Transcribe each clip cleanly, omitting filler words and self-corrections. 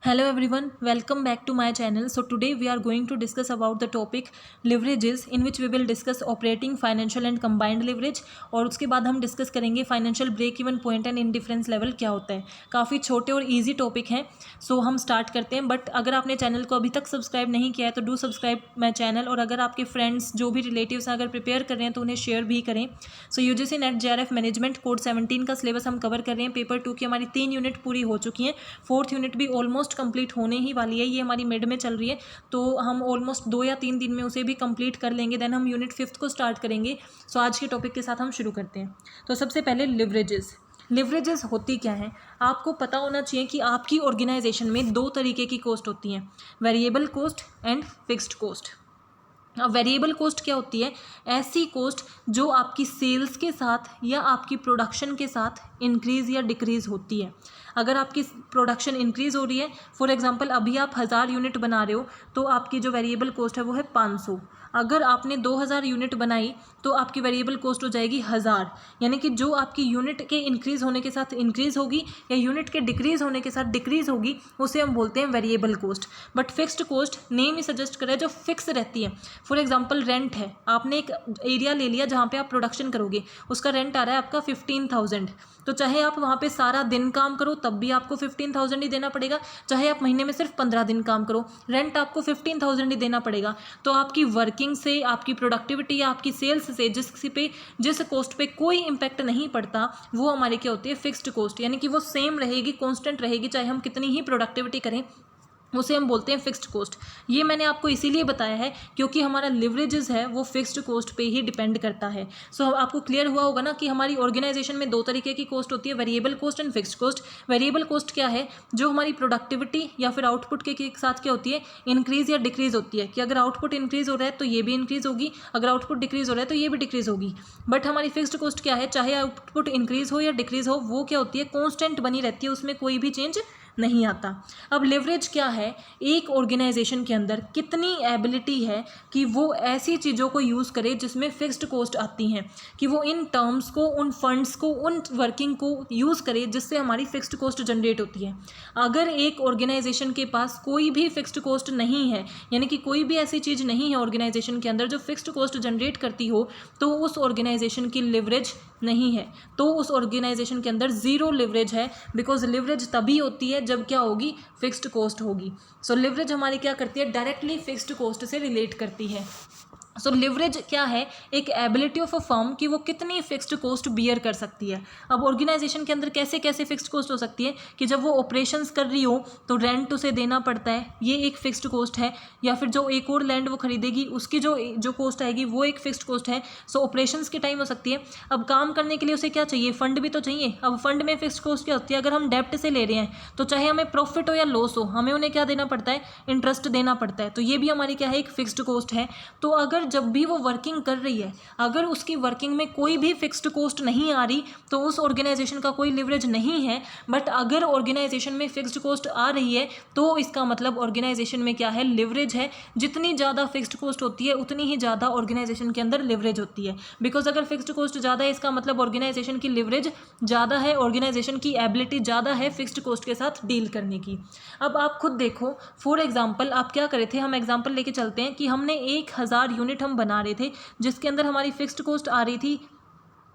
Hello everyone, welcome back to my channel. So today we are going to discuss about the topic leverages in which we will discuss operating, financial and combined leverage और उसके बाद हम discuss करेंगे financial break even point and indifference level क्या होता है। काफ़ी छोटे और इजी टॉपिक हैं, सो हम स्टार्ट करते हैं। बट अगर आपने चैनल को अभी तक सब्सक्राइब नहीं किया है तो डू सब्सक्राइब माई चैनल, और अगर आपके फ्रेंड्स जो भी रिलेटिव्स हैं अगर प्रिपेयर कर रहे हैं तो उन्हें शेयर भी करें। So UGC NET JRF management code 17 का सिलेबस हम कवर कर रहे हैं। पेपर 2 की हमारी 3 यूनिट पूरी हो चुकी हैं, 4th यूनिट भी ऑलमोस्ट कंप्लीट होने ही वाली है। ये हमारी मिड में चल रही है तो हम ऑलमोस्ट 2 या 3 दिन में उसे भी कंप्लीट कर लेंगे। देन हम यूनिट 5th को स्टार्ट करेंगे। सो आज के टॉपिक के साथ हम शुरू करते हैं। तो सबसे पहले लिवरेजेस होती क्या है, आपको पता होना चाहिए कि आपकी ऑर्गेनाइजेशन में 2 तरीके की कॉस्ट होती हैं, variable cost and fixed cost. अब वेरिएबल कॉस्ट क्या होती है? ऐसी कॉस्ट जो आपकी सेल्स के साथ या आपकी प्रोडक्शन के साथ इंक्रीज़ या डिक्रीज़ होती है। अगर आपकी प्रोडक्शन इंक्रीज़ हो रही है, फॉर एग्जांपल अभी आप 1000 यूनिट बना रहे हो तो आपकी जो वेरिएबल कॉस्ट है वो है 500। अगर आपने 2000 यूनिट बनाई तो आपकी वेरिएबल कॉस्ट हो जाएगी 1000। यानी कि जो आपकी यूनिट के इंक्रीज़ होने के साथ इंक्रीज़ होगी या यूनिट के डिक्रीज़ होने के साथ डिक्रीज़ होगी उसे हम बोलते हैं variable cost. But fixed cost name he suggest करे जो फिक्स रहती है। फॉर एग्जांपल रेंट है, आपने एक एरिया ले लिया जहाँ पे आप प्रोडक्शन करोगे, उसका रेंट आ रहा है आपका 15,000। तो चाहे आप वहाँ पे सारा दिन काम करो तब भी आपको 15,000 ही देना पड़ेगा, चाहे आप महीने में सिर्फ 15 दिन काम करो रेंट आपको 15,000 ही देना पड़ेगा। तो आपकी वर्किंग से, आपकी प्रोडक्टिविटी या आपकी सेल्स से जिस कॉस्ट पे कोई इम्पैक्ट नहीं पड़ता वो हमारी क्या होती है? Fixed cost. यानी कि वो सेम रहेगी, कॉन्स्टेंट रहेगी, चाहे हम कितनी ही प्रोडक्टिविटी करें, उसे हम बोलते हैं फिक्स्ड कॉस्ट। ये मैंने आपको इसीलिए बताया है क्योंकि हमारा लिवरेजेस है वो फिक्स्ड कॉस्ट पे ही डिपेंड करता है। सो आपको क्लियर हुआ होगा ना कि हमारी ऑर्गेनाइजेशन में 2 तरीके की कॉस्ट होती है, variable cost and fixed cost. Variable cost क्या है? जो हमारी प्रोडक्टिविटी या फिर आउटपुट के साथ क्या होती है? इंक्रीज़ या डिक्रीज़ होती है कि अगर आउटपुट इंक्रीज़ हो रहा है तो ये भी इंक्रीज़ होगी, अगर आउटपुट डिक्रीज़ हो रहा है तो ये भी डिक्रीज़ होगी। बट हमारी फिक्स्ड कॉस्ट क्या है? चाहे आउटपुट इंक्रीज़ हो या डिक्रीज़ हो, वो क्या होती है? कॉन्स्टेंट बनी रहती है, उसमें कोई भी चेंज नहीं आता। अब लेवरेज क्या है? एक ऑर्गेनाइजेशन के अंदर कितनी एबिलिटी है कि वो ऐसी चीज़ों को यूज़ करे जिसमें फिक्स्ड कॉस्ट आती हैं, कि वो इन टर्म्स को, उन फंड्स को, उन वर्किंग को यूज़ करे जिससे हमारी फिक्स्ड कॉस्ट जनरेट होती है। अगर एक ऑर्गेनाइजेशन के पास कोई भी फिक्स्ड कॉस्ट नहीं है, यानी कि कोई भी ऐसी चीज़ नहीं है ऑर्गेनाइजेशन के अंदर जो फिक्स्ड कॉस्ट जनरेट करती हो, तो उस ऑर्गेनाइजेशन की लिवरेज नहीं है, तो उस ऑर्गेनाइजेशन के अंदर ज़ीरो लिवरेज है। बिकॉज लिवरेज तभी होती है जब क्या होगी? फिक्स्ड कॉस्ट होगी। सो लिवरेज हमारी क्या करती है? डायरेक्टली फिक्स्ड कॉस्ट से रिलेट करती है। सो लिवरेज क्या है? एक एबिलिटी ऑफ अ फर्म कि वो कितनी फिक्स्ड कॉस्ट बियर कर सकती है। अब ऑर्गेनाइजेशन के अंदर कैसे कैसे फिक्स्ड कॉस्ट हो सकती है कि जब वो ऑपरेशंस कर रही हो तो रेंट उसे देना पड़ता है, ये एक फिक्स्ड कॉस्ट है। या फिर जो एक और लैंड वो खरीदेगी उसकी जो कॉस्ट आएगी वो एक फिक्स्ड कॉस्ट है। सो ऑपरेशंस के टाइम हो सकती है। अब काम करने के लिए उसे क्या चाहिए? फंड भी तो चाहिए। अब फंड में फिक्स्ड कॉस्ट क्या होती है? अगर हम डेप्ट से ले रहे हैं तो चाहे हमें प्रॉफिट हो या लॉस हो, हमें उन्हें क्या देना पड़ता है? इंटरेस्ट देना पड़ता है। तो ये भी हमारी क्या है? एक फिक्स्ड कॉस्ट है। तो अगर जब भी वो वर्किंग कर रही है, अगर उसकी वर्किंग में कोई भी फिक्स्ड कॉस्ट नहीं आ रही तो उस ऑर्गेनाइजेशन का कोई लिवरेज नहीं है। बट अगर ऑर्गेनाइजेशन में फिक्स्ड कॉस्ट आ रही है तो इसका मतलब ऑर्गेनाइजेशन में क्या है? लिवरेज है। जितनी ज़्यादा फिक्स्ड कॉस्ट होती है उतनी ही ज़्यादा ऑर्गेनाइजेशन के अंदर लिवरेज होती है। बिकॉज अगर फिक्स्ड कॉस्ट ज़्यादा है इसका मतलब ऑर्गेनाइजेशन की लिवरेज ज़्यादा है, ऑर्गेनाइजेशन की एबिलिटी ज़्यादा है फिक्स्ड कॉस्ट के साथ डील करने की। अब आप खुद देखो, फॉर एग्जाम्पल आप क्या करे थे? हम एग्जाम्पल लेके चलते हैं कि हमने 1000 यूनिट हम बना रहे थे जिसके अंदर हमारी फिक्स्ड कॉस्ट आ रही थी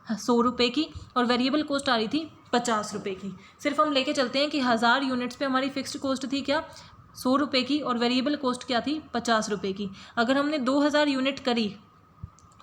100 रुपये की और वेरिएबल कॉस्ट आ रही थी 50 रुपये की। सिर्फ हम लेके चलते हैं कि 1000 यूनिट्स पे हमारी फिक्स्ड कॉस्ट थी क्या? 100 रुपये की, और वेरिएबल कॉस्ट क्या थी? 50 रुपये की। अगर हमने 2000 यूनिट करी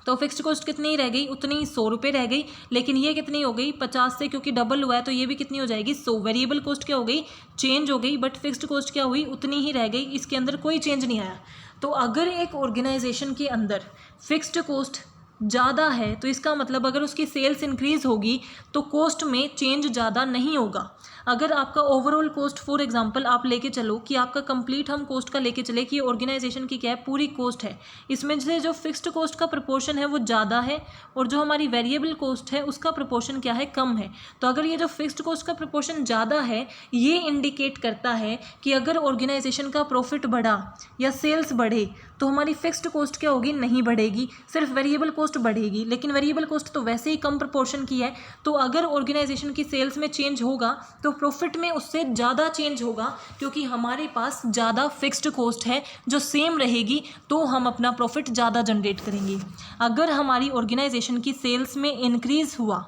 तो फिक्स्ड कॉस्ट कितनी रह गई? उतनी 100 रुपये रह गई। लेकिन ये कितनी हो गई? 50 से, क्योंकि डबल हुआ है तो ये भी कितनी हो जाएगी? 100। वेरिएबल कॉस्ट क्या हो गई? चेंज हो गई। बट फिक्स्ड कॉस्ट क्या हुई? उतनी ही रह गई, इसके अंदर कोई चेंज नहीं आया। तो अगर एक ऑर्गेनाइजेशन के अंदर फिक्स्ड कॉस्ट ज़्यादा है तो इसका मतलब अगर उसकी सेल्स इंक्रीज़ होगी तो कॉस्ट में चेंज ज़्यादा नहीं होगा। अगर आपका ओवरऑल कॉस्ट, फॉर एग्जांपल आप लेके चलो कि आपका कंप्लीट हम कॉस्ट का लेके चले कि ऑर्गेनाइजेशन की क्या है? पूरी कॉस्ट है, इसमें से जो फिक्स्ड कॉस्ट का प्रपोर्शन है वो ज़्यादा है और जो हमारी वेरिएबल कॉस्ट है उसका प्रपोर्शन क्या है? कम है। तो अगर ये जो फिक्स्ड कॉस्ट का प्रपोर्शन ज़्यादा है ये इंडिकेट करता है कि अगर ऑर्गेनाइजेशन का प्रॉफिट बढ़ा या सेल्स बढ़े तो हमारी फिक्स्ड कॉस्ट क्या होगी? नहीं बढ़ेगी, सिर्फ वेरिएबल कॉस्ट बढ़ेगी। लेकिन वेरिएबल कॉस्ट तो वैसे ही कम प्रपोर्शन की है। तो अगर ऑर्गेनाइजेशन की सेल्स में चेंज होगा तो प्रॉफिट में उससे ज़्यादा चेंज होगा, क्योंकि हमारे पास ज़्यादा फिक्स्ड कॉस्ट है जो सेम रहेगी, तो हम अपना प्रॉफिट ज़्यादा जनरेट करेंगे। अगर हमारी ऑर्गेनाइजेशन की सेल्स में इंक्रीज़ हुआ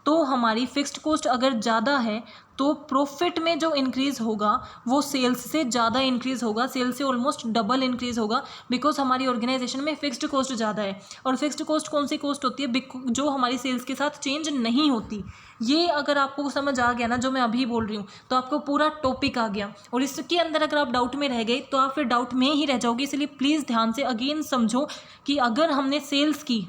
तो हमारी फिक्स्ड कॉस्ट अगर ज़्यादा है तो प्रॉफिट में जो इंक्रीज़ होगा वो सेल्स से ज़्यादा इंक्रीज़ होगा, सेल्स से ऑलमोस्ट डबल इंक्रीज़ होगा, बिकॉज हमारी ऑर्गेनाइजेशन में फिक्स्ड कॉस्ट ज़्यादा है। और फिक्स्ड कॉस्ट कौन सी कॉस्ट होती है? जो हमारी सेल्स के साथ चेंज नहीं होती। ये अगर आपको समझ आ गया ना जो मैं अभी बोल रही हूँ, तो आपको पूरा टॉपिक आ गया। और इसके अंदर अगर आप डाउट में रह गए तो आप फिर डाउट में ही रह जाओगे। इसलिए प्लीज़ ध्यान से अगेन समझो कि अगर हमने सेल्स की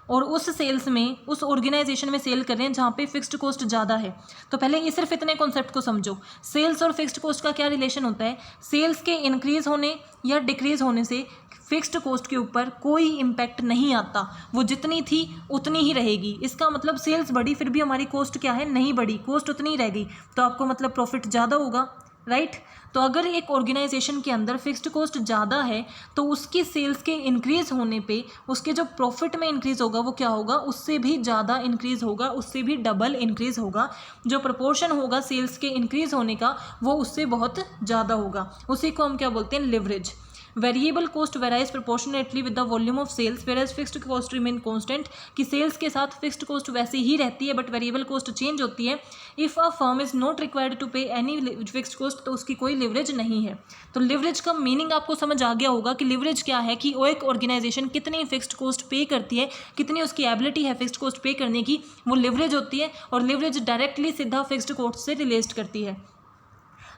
और उस सेल्स में उस ऑर्गेनाइजेशन में सेल कर रहे हैं जहाँ पे फिक्स्ड कॉस्ट ज़्यादा है, तो पहले ये सिर्फ इतने कॉन्सेप्ट को समझो। सेल्स और फिक्स्ड कॉस्ट का क्या रिलेशन होता है? सेल्स के इंक्रीज़ होने या डिक्रीज़ होने से फिक्स्ड कॉस्ट के ऊपर कोई इम्पैक्ट नहीं आता, वो जितनी थी उतनी ही रहेगी। इसका मतलब सेल्स बढ़ी फिर भी हमारी कॉस्ट क्या है? नहीं बढ़ी, कॉस्ट उतनी ही रह गई, तो आपको मतलब प्रॉफिट ज़्यादा होगा, राइट। तो अगर एक ऑर्गेनाइजेशन के अंदर फिक्स्ड कॉस्ट ज़्यादा है तो उसकी सेल्स के इंक्रीज़ होने पे उसके जो प्रॉफिट में इंक्रीज़ होगा वो क्या होगा? उससे भी ज़्यादा इंक्रीज़ होगा, उससे भी डबल इंक्रीज़ होगा। जो प्रपोर्शन होगा सेल्स के इंक्रीज़ होने का वो उससे बहुत ज़्यादा होगा। उसी को हम क्या बोलते हैं? Leverage. Variable cost varies proportionately with the volume of sales varies fixed cost remain constant, कि सेल्स के साथ फिक्स्ड कॉस्ट वैसी ही रहती है बट वेरिएबल कॉस्ट चेंज होती है। If a firm is not required to pay any fixed cost, तो उसकी कोई लिवरेज नहीं है। तो लिवरेज का मीनिंग आपको समझ आ गया होगा कि लिवरेज क्या है, कि वो एक ऑर्गेनाइजेशन कितनी फिक्स्ड कॉस्ट पे करती है, कितनी उसकी एबिलिटी है फिक्स्ड कॉस्ट पे करने की, वो लिवरेज होती है। और लिवरेज डायरेक्टली सीधा फिक्स्ड कॉस्ट से रिलेट करती है।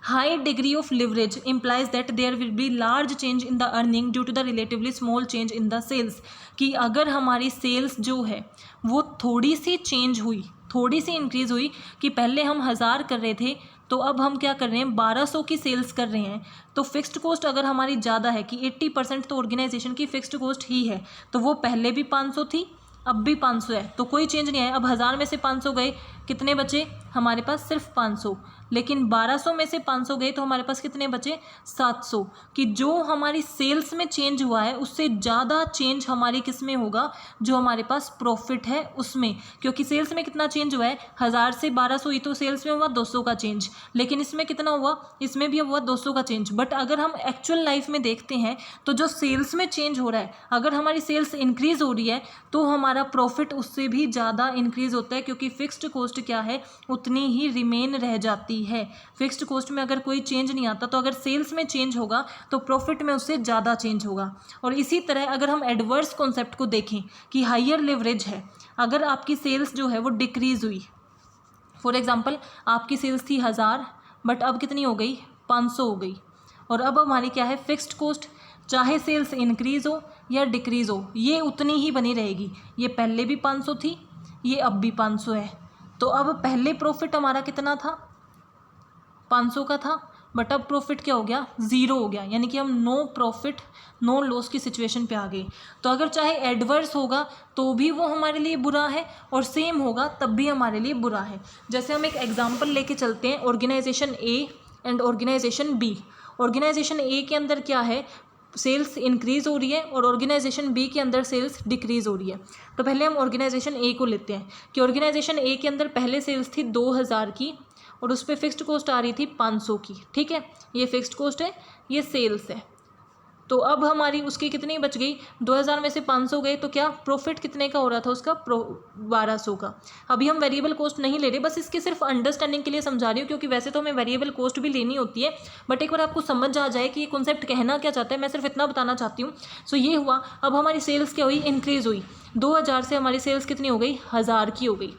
High degree of leverage implies that there will be large change in the earning due to the relatively small change in the sales, कि अगर हमारी सेल्स जो है वो थोड़ी सी चेंज हुई, थोड़ी सी इंक्रीज़ हुई, कि पहले हम 1000 कर रहे थे तो अब हम क्या कर रहे हैं? 1200 की सेल्स कर रहे हैं। तो फिक्स्ड कॉस्ट अगर हमारी ज़्यादा है, कि 80% तो ऑर्गेनाइजेशन की फिक्स्ड कॉस्ट ही है, तो वो पहले भी 500 थी अब भी 500 है, तो कोई चेंज नहीं है। अब 1000 में से 500 गए, कितने बचे हमारे पास? सिर्फ 500। लेकिन 1200 में से 500 गए तो हमारे पास कितने बचे? 700। कि जो हमारी सेल्स में चेंज हुआ है उससे ज़्यादा चेंज हमारी किस में होगा? जो हमारे पास प्रॉफिट है उसमें। क्योंकि सेल्स में कितना चेंज हुआ है? 1000 से 1200 ही तो सेल्स में हुआ 200 का चेंज, लेकिन इसमें कितना हुआ? इसमें भी हुआ 200 का चेंज। बट अगर हम एक्चुअल लाइफ में देखते हैं तो जो सेल्स में चेंज हो रहा है, अगर हमारी सेल्स इंक्रीज़ हो रही है तो हमारा प्रॉफिट उससे भी ज़्यादा इंक्रीज़ होता है, क्योंकि फिक्स्ड कॉस्ट क्या है? उतनी ही रिमेन रह जाती है। फिक्स्ड कॉस्ट में अगर कोई चेंज नहीं आता, तो अगर सेल्स में चेंज होगा तो प्रॉफिट में उससे ज़्यादा चेंज होगा। और इसी तरह अगर हम एडवर्स कॉन्सेप्ट को देखें कि हायर लिवरेज है, अगर आपकी सेल्स जो है वो डिक्रीज़ हुई, फॉर एग्जांपल आपकी सेल्स थी 1000 बट अब कितनी हो गई? 500 हो गई। और अब हमारी क्या है? फिक्स्ड कॉस्ट, चाहे सेल्स इंक्रीज़ हो या डिक्रीज़ हो ये उतनी ही बनी रहेगी। ये पहले भी 500 थी, ये अब भी 500 है। तो अब पहले प्रॉफिट हमारा कितना था? 500 का था, बट अब प्रॉफिट क्या हो गया? 0 हो गया, यानी कि हम नो प्रॉफिट नो लॉस की सिचुएशन पे आ गए। तो अगर चाहे एडवर्स होगा तो भी वो हमारे लिए बुरा है, और सेम होगा तब भी हमारे लिए बुरा है। जैसे हम एक एग्जांपल लेके चलते हैं, organisation A and organisation B. Organisation A के अंदर क्या है? सेल्स इंक्रीज़ हो रही है, और ऑर्गेनाइजेशन बी के अंदर सेल्स डिक्रीज़ हो रही है। तो पहले हम ऑर्गेनाइजेशन ए को लेते हैं कि ऑर्गेनाइजेशन ए के अंदर पहले सेल्स थी 2000 की और उस पर फिक्स्ड कॉस्ट आ रही थी 500 की, ठीक है। ये फिक्स्ड कॉस्ट है, ये सेल्स है। तो अब हमारी उसकी कितनी बच गई? 2000 में से 500 गए तो क्या प्रॉफिट कितने का हो रहा था उसका? 1200 का। अभी हम वेरिएबल कॉस्ट नहीं ले रहे, बस इसके सिर्फ अंडरस्टैंडिंग के लिए समझा रही हूँ, क्योंकि वैसे तो हमें वेरिएबल कॉस्ट भी लेनी होती है, बट एक बार आपको समझ आ जाए कि ये कॉन्सेप्ट कहना क्या चाहता है, मैं सिर्फ इतना बताना चाहती हूँ। सो ये हुआ, अब हमारी सेल्स क्या हुई? इंक्रीज़ हुई। 2000 से हमारी सेल्स कितनी हो गई? 1000 की हो गई।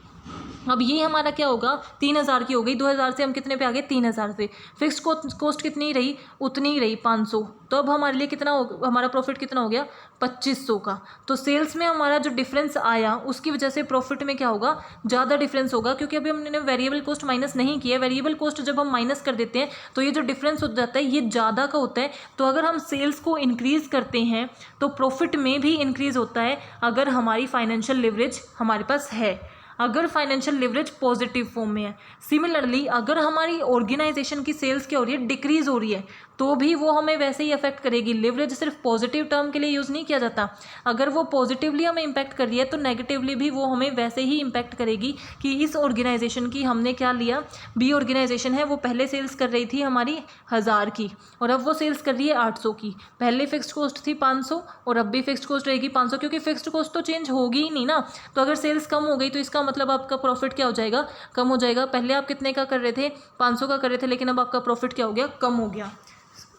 अब ये हमारा क्या होगा? 3000 की हो गई। 2000 से हम कितने पे आ गए? 3000 पे। फिक्स कॉस्ट कितनी रही? उतनी ही रही, 500। तो अब हमारे लिए कितना हो, हमारा प्रॉफिट कितना हो गया? 2500 का। तो सेल्स में हमारा जो डिफरेंस आया उसकी वजह से प्रॉफिट में क्या होगा? ज़्यादा डिफरेंस होगा, क्योंकि अभी हमने वेरिएबल कॉस्ट माइनस नहीं किया। वेरिएबल कॉस्ट जब हम माइनस कर देते हैं तो ये जो डिफरेंस हो जाता है ये ज़्यादा का होता है। तो अगर हम सेल्स को इंक्रीज़ करते हैं तो प्रॉफिट में भी इंक्रीज़ होता है, अगर हमारी फाइनेंशियल लिवरेज हमारे पास है। अगर फाइनेंशियल लिवरेज पॉजिटिव फॉर्म में है। सिमिलरली अगर हमारी ऑर्गेनाइजेशन की सेल्स क्या हो रही है, डिक्रीज हो रही है, तो भी वो हमें वैसे ही अफेक्ट करेगी। लिवरेज सिर्फ पॉजिटिव टर्म के लिए यूज़ नहीं किया जाता, अगर वो पॉजिटिवली हमें इम्पैक्ट कर रही है तो नेगेटिवली भी वो हमें वैसे ही इम्पैक्ट करेगी कि इस ऑर्गेनाइजेशन की हमने क्या लिया, बी ऑर्गेनाइजेशन है, वो पहले सेल्स कर रही थी हमारी 1000 की और अब वो सेल्स कर रही है 800 की। पहले फिक्स्ड कॉस्ट थी 500 और अब भी फिक्स्ड कॉस्ट रहेगी 500, क्योंकि फिक्स्ड कॉस्ट तो चेंज होगी ही नहीं ना। तो अगर सेल्स कम हो गई तो इसका मतलब आपका प्रॉफिट क्या हो जाएगा, कम हो जाएगा। पहले आप कितने का कर रहे थे, 500 का कर रहे थे, लेकिन अब आपका प्रॉफिट क्या हो गया, कम हो गया।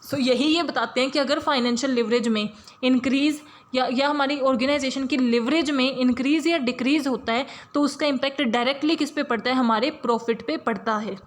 सो यही ये बताते हैं कि अगर फाइनेंशियल लिवरेज में इंक्रीज़ या हमारी ऑर्गेनाइजेशन की लिवरेज में इंक्रीज़ या डिक्रीज़ होता है तो उसका इम्पैक्ट डायरेक्टली किस पे पड़ता है, हमारे प्रॉफिट पे पड़ता है।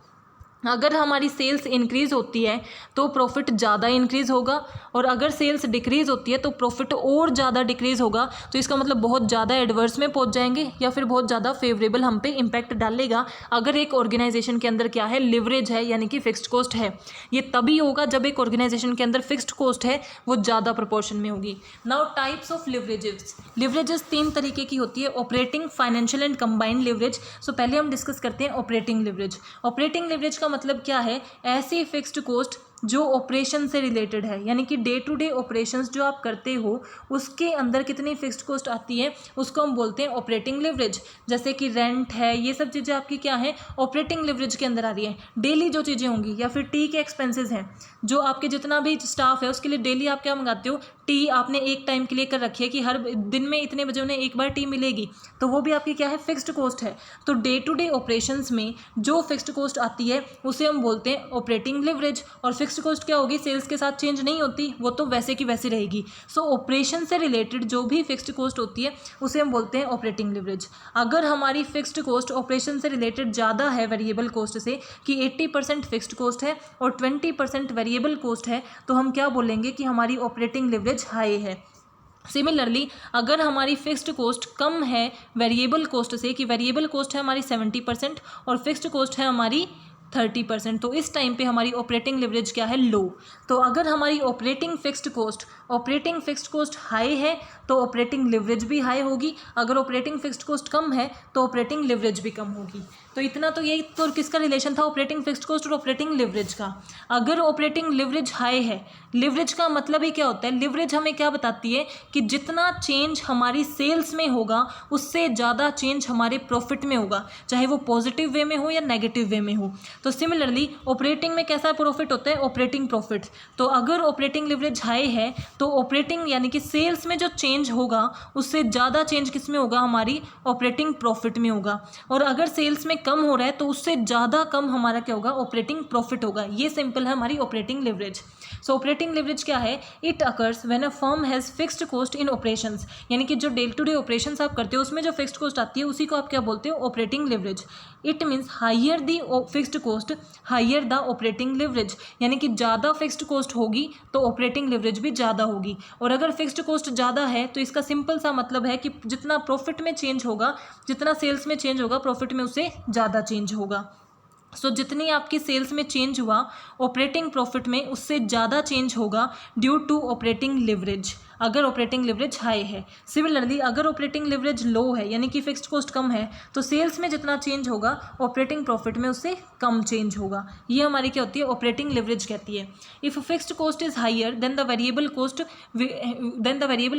अगर हमारी सेल्स इंक्रीज़ होती है तो प्रॉफिट ज़्यादा इंक्रीज़ होगा और अगर सेल्स डिक्रीज़ होती है तो प्रॉफिट और ज़्यादा डिक्रीज़ होगा। तो इसका मतलब बहुत ज़्यादा एडवर्स में पहुंच जाएंगे या फिर बहुत ज़्यादा फेवरेबल हम पे इम्पैक्ट डालेगा अगर एक ऑर्गेनाइजेशन के अंदर क्या है, लिवरेज है, यानी कि फिक्स्ड कॉस्ट है। ये तभी होगा जब एक ऑर्गेनाइजेशन के अंदर फिक्स्ड कॉस्ट है वो ज़्यादा प्रोपोर्शन में होगी। Now types of leverages. Leverages 3 तरीके की होती है, operating, financial and combined leverage. So पहले हम डिस्कस करते हैं ऑपरेटिंग लिवरेज। ऑपरेटिंग लिवरेज का मतलब क्या है, ऐसी फिक्स्ड कॉस्ट जो ऑपरेशन से रिलेटेड है, यानी कि डे टू डे ऑपरेशंस जो आप करते हो उसके अंदर कितनी फिक्स्ड कॉस्ट आती है उसको हम बोलते हैं ऑपरेटिंग लिवरेज। जैसे कि रेंट है, ये सब चीज़ें आपकी क्या है, ऑपरेटिंग लिवरेज के अंदर आ रही है। डेली जो चीज़ें होंगी या फिर टी के एक्सपेंसेस हैं, जो आपके जितना भी स्टाफ है उसके लिए डेली आप क्या मंगाते हो, टी आपने एक टाइम के लिए कर रखी है कि हर दिन में इतने बजे उन्हें एक बार टी मिलेगी, तो वो भी आपकी क्या है, फिक्स्ड कॉस्ट है। तो डे टू डे ऑपरेशंस में जो फिक्स्ड कॉस्ट आती है उसे हम बोलते हैं ऑपरेटिंग लिवरेज। और फिक्स्ड कॉस्ट क्या होगी, सेल्स के साथ चेंज नहीं होती, वो तो वैसे की वैसी रहेगी। सो ऑपरेशन से रिलेटेड जो भी फिक्स्ड कॉस्ट होती है उसे हम बोलते हैं ऑपरेटिंग लिवरेज। अगर हमारी फिक्स्ड कॉस्ट ऑपरेशन से रिलेटेड ज़्यादा है वेरिएबल कॉस्ट से, कि 80% फिक्स्ड कॉस्ट है और 20% वेरिएबल कॉस्ट है, तो हम क्या बोलेंगे कि हमारी ऑपरेटिंग लिवरेज हाई है। सिमिलरली अगर हमारी फिक्स्ड कॉस्ट कम है वेरिएबल कॉस्ट से, कि वेरिएबल कॉस्ट है हमारी 70% और फिक्स्ड कॉस्ट है हमारी 30%, तो इस टाइम पे हमारी ऑपरेटिंग लिवरेज क्या है, लो। तो अगर हमारी ऑपरेटिंग फिक्स्ड कॉस्ट हाई है तो ऑपरेटिंग लिवरेज भी हाई होगी, अगर ऑपरेटिंग फिक्स्ड कॉस्ट कम है तो ऑपरेटिंग लिवरेज भी कम होगी। तो इतना तो यही तो किसका रिलेशन था, ऑपरेटिंग फिक्स्ड कॉस्ट और ऑपरेटिंग लिवरेज का। अगर ऑपरेटिंग लिवरेज हाई है, लिवरेज का मतलब ही क्या होता है, लिवरेज हमें क्या बताती है कि जितना चेंज हमारी सेल्स में होगा उससे ज़्यादा चेंज हमारे प्रॉफिट में होगा, चाहे वो पॉजिटिव वे में हो या नेगेटिव वे में हो। तो सिमिलरली ऑपरेटिंग में कैसा प्रॉफिट होता है, ऑपरेटिंग प्रॉफिट। तो अगर ऑपरेटिंग लिवरेज हाई है तो ऑपरेटिंग यानी कि सेल्स में जो चेंज होगा उससे ज़्यादा चेंज किस में होगा, हमारी ऑपरेटिंग प्रॉफिट में होगा। और अगर सेल्स में कम हो रहा है तो उससे ज़्यादा कम हमारा क्या होगा, ऑपरेटिंग प्रॉफिट होगा। ये सिंपल है हमारी ऑपरेटिंग लिवरेज। सो ऑपरेटिंग लिवरेज क्या है, it occurs when a firm has fixed cost in operations, यानी कि जो डे टू डे ऑपरेशंस आप करते हो उसमें जो फिक्स्ड कॉस्ट आती है उसी को आप क्या बोलते हो, operating leverage. It means higher the fixed cost higher the operating leverage, यानी कि ज़्यादा फिक्स्ड कॉस्ट होगी तो ऑपरेटिंग लिवरेज भी ज़्यादा होगी। और अगर फिक्स्ड कॉस्ट ज़्यादा है तो इसका सिंपल सा मतलब है कि जितना प्रॉफिट में चेंज होगा, जितना सेल्स में चेंज होगा, प्रॉफिट में उससे ज़्यादा चेंज होगा। सो जितनी आपकी सेल्स में चेंज हुआ ऑपरेटिंग प्रॉफिट में उससे ज़्यादा चेंज होगा ड्यू टू ऑपरेटिंग लिवरेज, अगर ऑपरेटिंग लिवरेज हाई है। सिमिलरली अगर ऑपरेटिंग लिवरेज लो है यानी कि फिक्स्ड कॉस्ट कम है तो सेल्स में जितना चेंज होगा ऑपरेटिंग प्रॉफिट में उससे कम चेंज होगा। ये हमारी क्या होती है, ऑपरेटिंग लिवरेज कहती है। If fixed cost is higher than the variable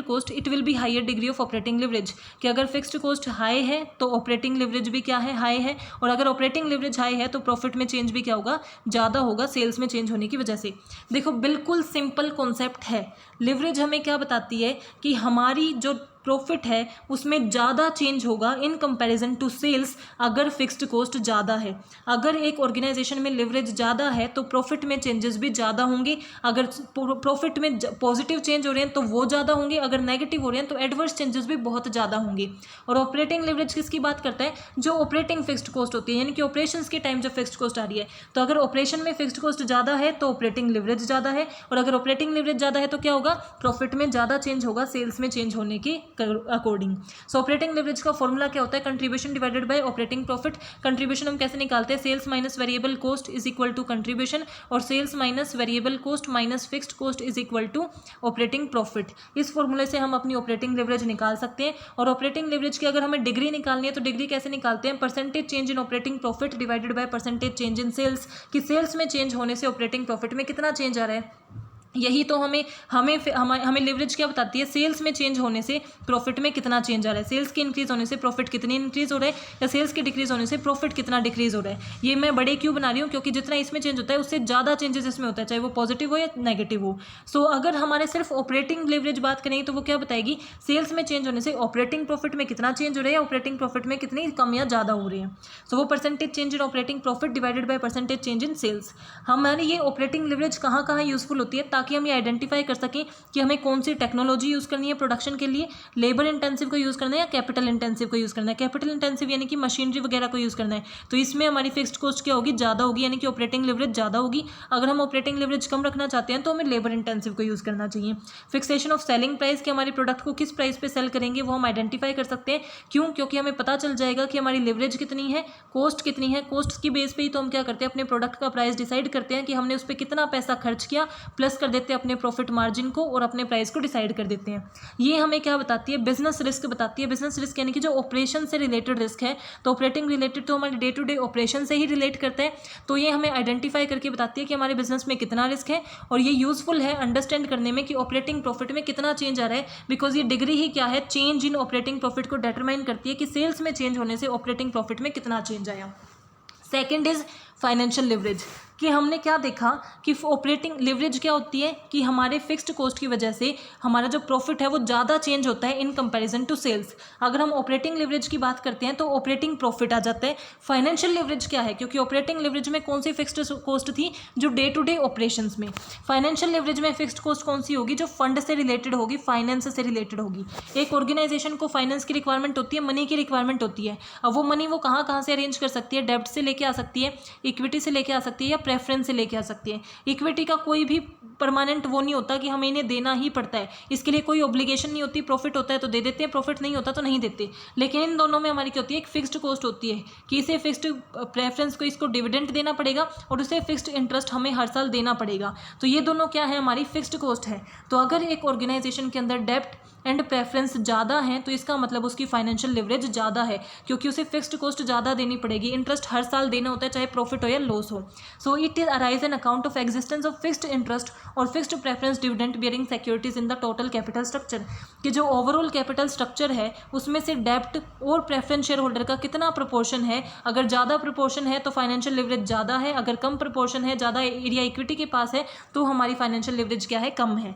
cost it will be higher degree of operating leverage, कि अगर फिक्स्ड कॉस्ट हाई है तो ऑपरेटिंग लिवरेज भी क्या है, हाई है। और अगर ऑपरेटिंग लिवरेज हाई है तो प्रॉफिट में चेंज भी क्या होगा, ज़्यादा होगा, सेल्स में चेंज होने की वजह से। देखो बिल्कुल सिंपल कॉन्सेप्ट है। लिवरेज हमें क्या बताती है कि हमारी जो प्रॉफिट है उसमें ज़्यादा चेंज होगा इन कंपैरिजन टू सेल्स अगर फिक्स्ड कॉस्ट ज़्यादा है। अगर एक ऑर्गेनाइजेशन में लिवरेज ज़्यादा है तो प्रॉफिट में चेंजेस भी ज़्यादा होंगे। अगर प्रॉफिट में पॉजिटिव चेंज हो रहे हैं तो वो ज़्यादा होंगे, अगर नेगेटिव हो रहे हैं तो एडवर्स चेंजेस भी बहुत ज़्यादा होंगे। और ऑपरेटिंग लिवरेज किसकी बात करता है, जो ऑपरेटिंग फिक्स्ड कॉस्ट होती है, यानी कि ऑपरेशंस के टाइम जो फिक्स्ड कॉस्ट आ रही है। तो अगर ऑपरेशन में फिक्स्ड कॉस्ट ज़्यादा है तो ऑपरेटिंग लिवरेज ज़्यादा है, और अगर ऑपरेटिंग लिवरेज ज़्यादा है तो क्या होगा, प्रॉफिट में ज़्यादा चेंज होगा सेल्स में चेंज होने की अकॉर्डिंग। सो ऑपरेटिंग लिवरेज का फॉर्मूला क्या होता है, contribution divided by operating profit. Contribution हम कैसे निकालते हैं, sales minus variable cost is equal to contribution, और sales minus variable cost minus fixed cost is equal to operating profit. इस फॉर्मूले से हम अपनी ऑपरेटिंग लिवरेज निकाल सकते हैं। और ऑपरेटिंग लिवरेज की अगर हमें डिग्री निकालनी है तो डिग्री कैसे निकालते हैं, percentage change in operating profit divided by percentage change in sales, कि सेल्स में चेंज होने से ऑपरेटिंग प्रॉफिट में कितना चेंज आ रहा है। यही तो हमें लिवरेज क्या बताती है, सेल्स में चेंज होने से प्रॉफिट में कितना चेंज आ रहा है, सेल्स के इंक्रीज होने से प्रॉफिट कितनी इंक्रीज हो रहा है, या सेल्स के डिक्रीज होने से प्रॉफिट कितना डिक्रीज हो रहा है। ये मैं बड़े क्यों बना रही हूँ, क्योंकि जितना इसमें चेंज होता है उससे ज़्यादा चेंजेस इसमें होता है, चाहे वो पॉजिटिव हो या नेगेटिव हो। सो अगर हमारे सिर्फ ऑपरेटिंग लिवरेज बात करेंगे तो वो क्या बताएगी, सेल्स में चेंज होने से ऑपरेटिंग प्रॉफिट में कितना चेंज हो रहा है, ऑपरेटिंग प्रॉफिट में कितनी कम या ज़्यादा हो रही है। सो वो percentage change in operating profit divided by percentage change in sales. हमारी ये ऑपरेटिंग लिवरेज कहाँ कहाँ यूजफुल होती है, ताकि हम ये आइडेंटिफाई कर सकें कि हमें कौन सी टेक्नोलॉजी यूज़ करनी है प्रोडक्शन के लिए, लेबर इंटेंसिव को यूज़ करना है या कैपिटल इंटेंसिव को यूज़ करना है। कैपिटल इंटेंसिव यानी कि मशीनरी वगैरह को यूज़ करना है, तो इसमें हमारी फिक्स्ड कॉस्ट क्या होगी, ज़्यादा होगी, यानी कि ऑपरेटिंग लिवरेज ज़्यादा होगी। अगर हम ऑपरेटिंग लिवरेज कम रखना चाहते हैं तो हमें लेबर इंटेंसिव को यूज़ करना चाहिए। फिक्सेशन ऑफ सेलिंग प्राइस, कि हमारे प्रोडक्ट को किस प्राइस पे सेल करेंगे वो हम आइडेंटिफाई कर सकते हैं। क्यों, क्योंकि हमें पता चल जाएगा कि हमारी लिवरेज कितनी है, कॉस्ट कितनी है। कॉस्ट की बेस पे ही तो हम क्या करते हैं, अपने प्रोडक्ट का प्राइस डिसाइड करते हैं कि हमने उस पर कितना पैसा खर्च किया, प्लस कर देते हैं अपने प्रॉफिट मार्जिन को और अपने प्राइस को डिसाइड कर देते हैं। ये हमें क्या बताती है, बिजनेस रिस्क बताती है। बिजनेस रिस्क यानी कि जो ऑपरेशन से रिलेटेड रिस्क है, तो ऑपरेटिंग रिलेटेड तो हमारे डे टू डे ऑपरेशन से ही रिलेट करते हैं, तो ये हमें आइडेंटिफाई करके बताती है कि हमारे बिजनेस में कितना रिस्क है। और ये यूजफुल है अंडरस्टैंड करने में कि ऑपरेटिंग प्रॉफिट में कितना चेंज आ रहा है, बिकॉज ये डिग्री ही क्या है, चेंज इन ऑपरेटिंग प्रॉफिट को डिटरमाइन करती है कि सेल्स में चेंज होने से ऑपरेटिंग प्रॉफिट में कितना चेंज आया। सेकेंड इज फाइनेंशियल लिवरेज, कि हमने क्या देखा कि ऑपरेटिंग लिवरेज क्या होती है, कि हमारे फिक्स्ड कॉस्ट की वजह से हमारा जो प्रॉफिट है वो ज़्यादा चेंज होता है इन कंपैरिजन टू सेल्स। अगर हम ऑपरेटिंग लिवरेज की बात करते हैं तो ऑपरेटिंग प्रॉफिट आ जाता है। फाइनेंशियल लिवरेज क्या है, क्योंकि ऑपरेटिंग लिवरेज में कौन सी फिक्स्ड कॉस्ट थी, जो डे टू डे ऑपरेशंस में। फाइनेंशियल लिवरेज में फिक्स्ड कॉस्ट कौन सी होगी, जो फंड से रिलेटेड होगी, फाइनेंस से रिलेटेड होगी। एक ऑर्गेनाइजेशन को फाइनेंस की रिक्वायरमेंट होती है, मनी की रिक्वायरमेंट होती है। अब वो मनी वो कहाँ से अरेंज कर सकती है, डेब्ट से लेके आ सकती है, इक्विटी से लेके आ सकती है, या प्रेफरेंस से लेके आ सकती है। इक्विटी का कोई भी परमानेंट वो नहीं होता कि हमें इन्हें देना ही पड़ता है, इसके लिए कोई ऑब्लिगेशन नहीं होती। प्रॉफिट होता है तो दे देते हैं, प्रॉफिट नहीं होता तो नहीं देते। लेकिन इन दोनों में हमारी क्या होती है, एक फिक्स्ड कॉस्ट होती है कि इसे फिक्स्ड प्रेफरेंस को इसको डिविडेंड देना पड़ेगा और उसे फिक्स्ड इंटरेस्ट हमें हर साल देना पड़ेगा। तो ये दोनों क्या है, हमारी फिक्स्ड कॉस्ट है। तो अगर एक ऑर्गेनाइजेशन के अंदर डेब्ट एंड प्रेफरेंस ज़्यादा है तो इसका मतलब उसकी फाइनेंशियल लिवरेज ज़्यादा है, क्योंकि उसे फिक्स्ड कॉस्ट ज़्यादा देनी पड़ेगी, इंटरेस्ट हर साल देना होता है, चाहे प्रॉफिट हो या लॉस हो। So it is arise an account of existence of fixed interest और fixed preference dividend bearing securities in the total capital structure, कि जो ओवरऑल कैपिटल स्ट्रक्चर है उसमें से डेब्ट और प्रेफरेंस शेयर होल्डर का कितना प्रोपोर्शन है। अगर ज़्यादा प्रोपोर्शन है तो फाइनेंशियल लिवरेज ज़्यादा है, अगर कम प्रोपोर्शन है, ज़्यादा एरिया इक्विटी के पास है, तो हमारी फाइनेंशियल लिवरेज क्या है, कम है।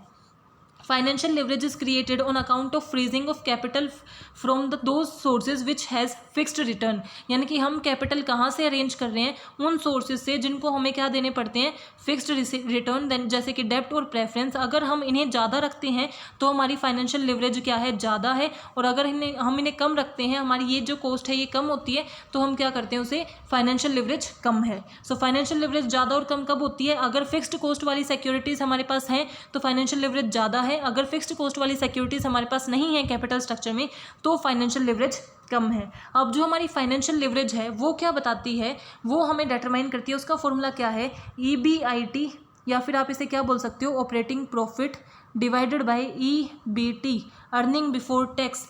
Financial leverage is created on account of freezing of capital from those sources which has fixed return, यानी कि हम कैपिटल कहाँ से अरेंज कर रहे हैं, उन सोर्सेज से जिनको हमें क्या देने पड़ते हैं, फिक्स्ड रिटर्न, जैसे कि डेब्ट और प्रेफरेंस। अगर हम इन्हें ज़्यादा रखते हैं तो हमारी फाइनेंशियल लिवरेज क्या है, ज़्यादा है। और अगर हम इन्हें कम रखते हैं, हमारी ये जो कॉस्ट है ये कम होती है, तो हम क्या करते हैं, उसे फाइनेंशियल लिवरेज कम है। सो फाइनेंशियल लिवरेज ज़्यादा और कम कब होती है, अगर फिक्स्ड कॉस्ट वाली सिक्योरिटीज़ हमारे पास हैं तो फाइनेंशियल लिवरेज ज़्यादा है, अगर फिक्स्ड कॉस्ट वाली सिक्योरिटीज़ हमारे पास नहीं है कैपिटल स्ट्रक्चर में तो फाइनेंशियल लिवरेज कम है। अब जो हमारी फाइनेंशियल लिवरेज है वो क्या बताती है, वो हमें डिटरमाइन करती है, उसका फॉर्मूला क्या है, EBIT, या फिर आप इसे क्या बोल सकते हो, operating profit divided bye EBT, earning before tax.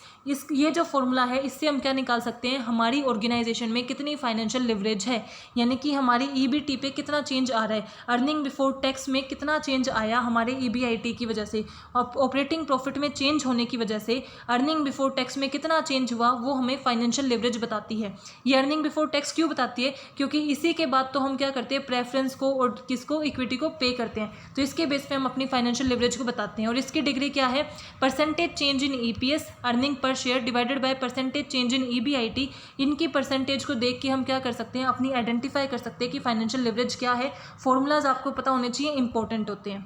ये जो फॉर्मूला है इससे हम क्या निकाल सकते हैं, हमारी ऑर्गेनाइजेशन में कितनी फाइनेंशियल लिवरेज है, यानी कि हमारी EBT पे कितना चेंज आ रहा है, अर्निंग बिफोर टैक्स में कितना चेंज आया हमारे EBIT की वजह से, ऑपरेटिंग प्रॉफिट में चेंज होने की वजह से अर्निंग बिफोर टैक्स में कितना चेंज हुआ, वो हमें फाइनेंशियल लिवरेज बताती है। ये अर्निंग बिफोर टैक्स क्यों बताती है, क्योंकि इसी के बाद तो हम क्या करते हैं, प्रेफरेंस को और किसको, इक्विटी को पे करते हैं, तो इसके बेस पे हम अपनी फाइनेंशियल लिवरेज को बताते हैं। और इसकी डिग्री क्या है, परसेंटेज चेंज इन EPS, अर्निंग पर share, divided by percentage change in EBIT। इनकी परसेंटेज को देख के हम क्या कर सकते हैं, अपनी आइडेंटिफाई कर सकते हैं कि फाइनेंशियल लिवरेज क्या है। फॉर्मूलाज आपको पता होने चाहिए, इंपॉर्टेंट होते हैं।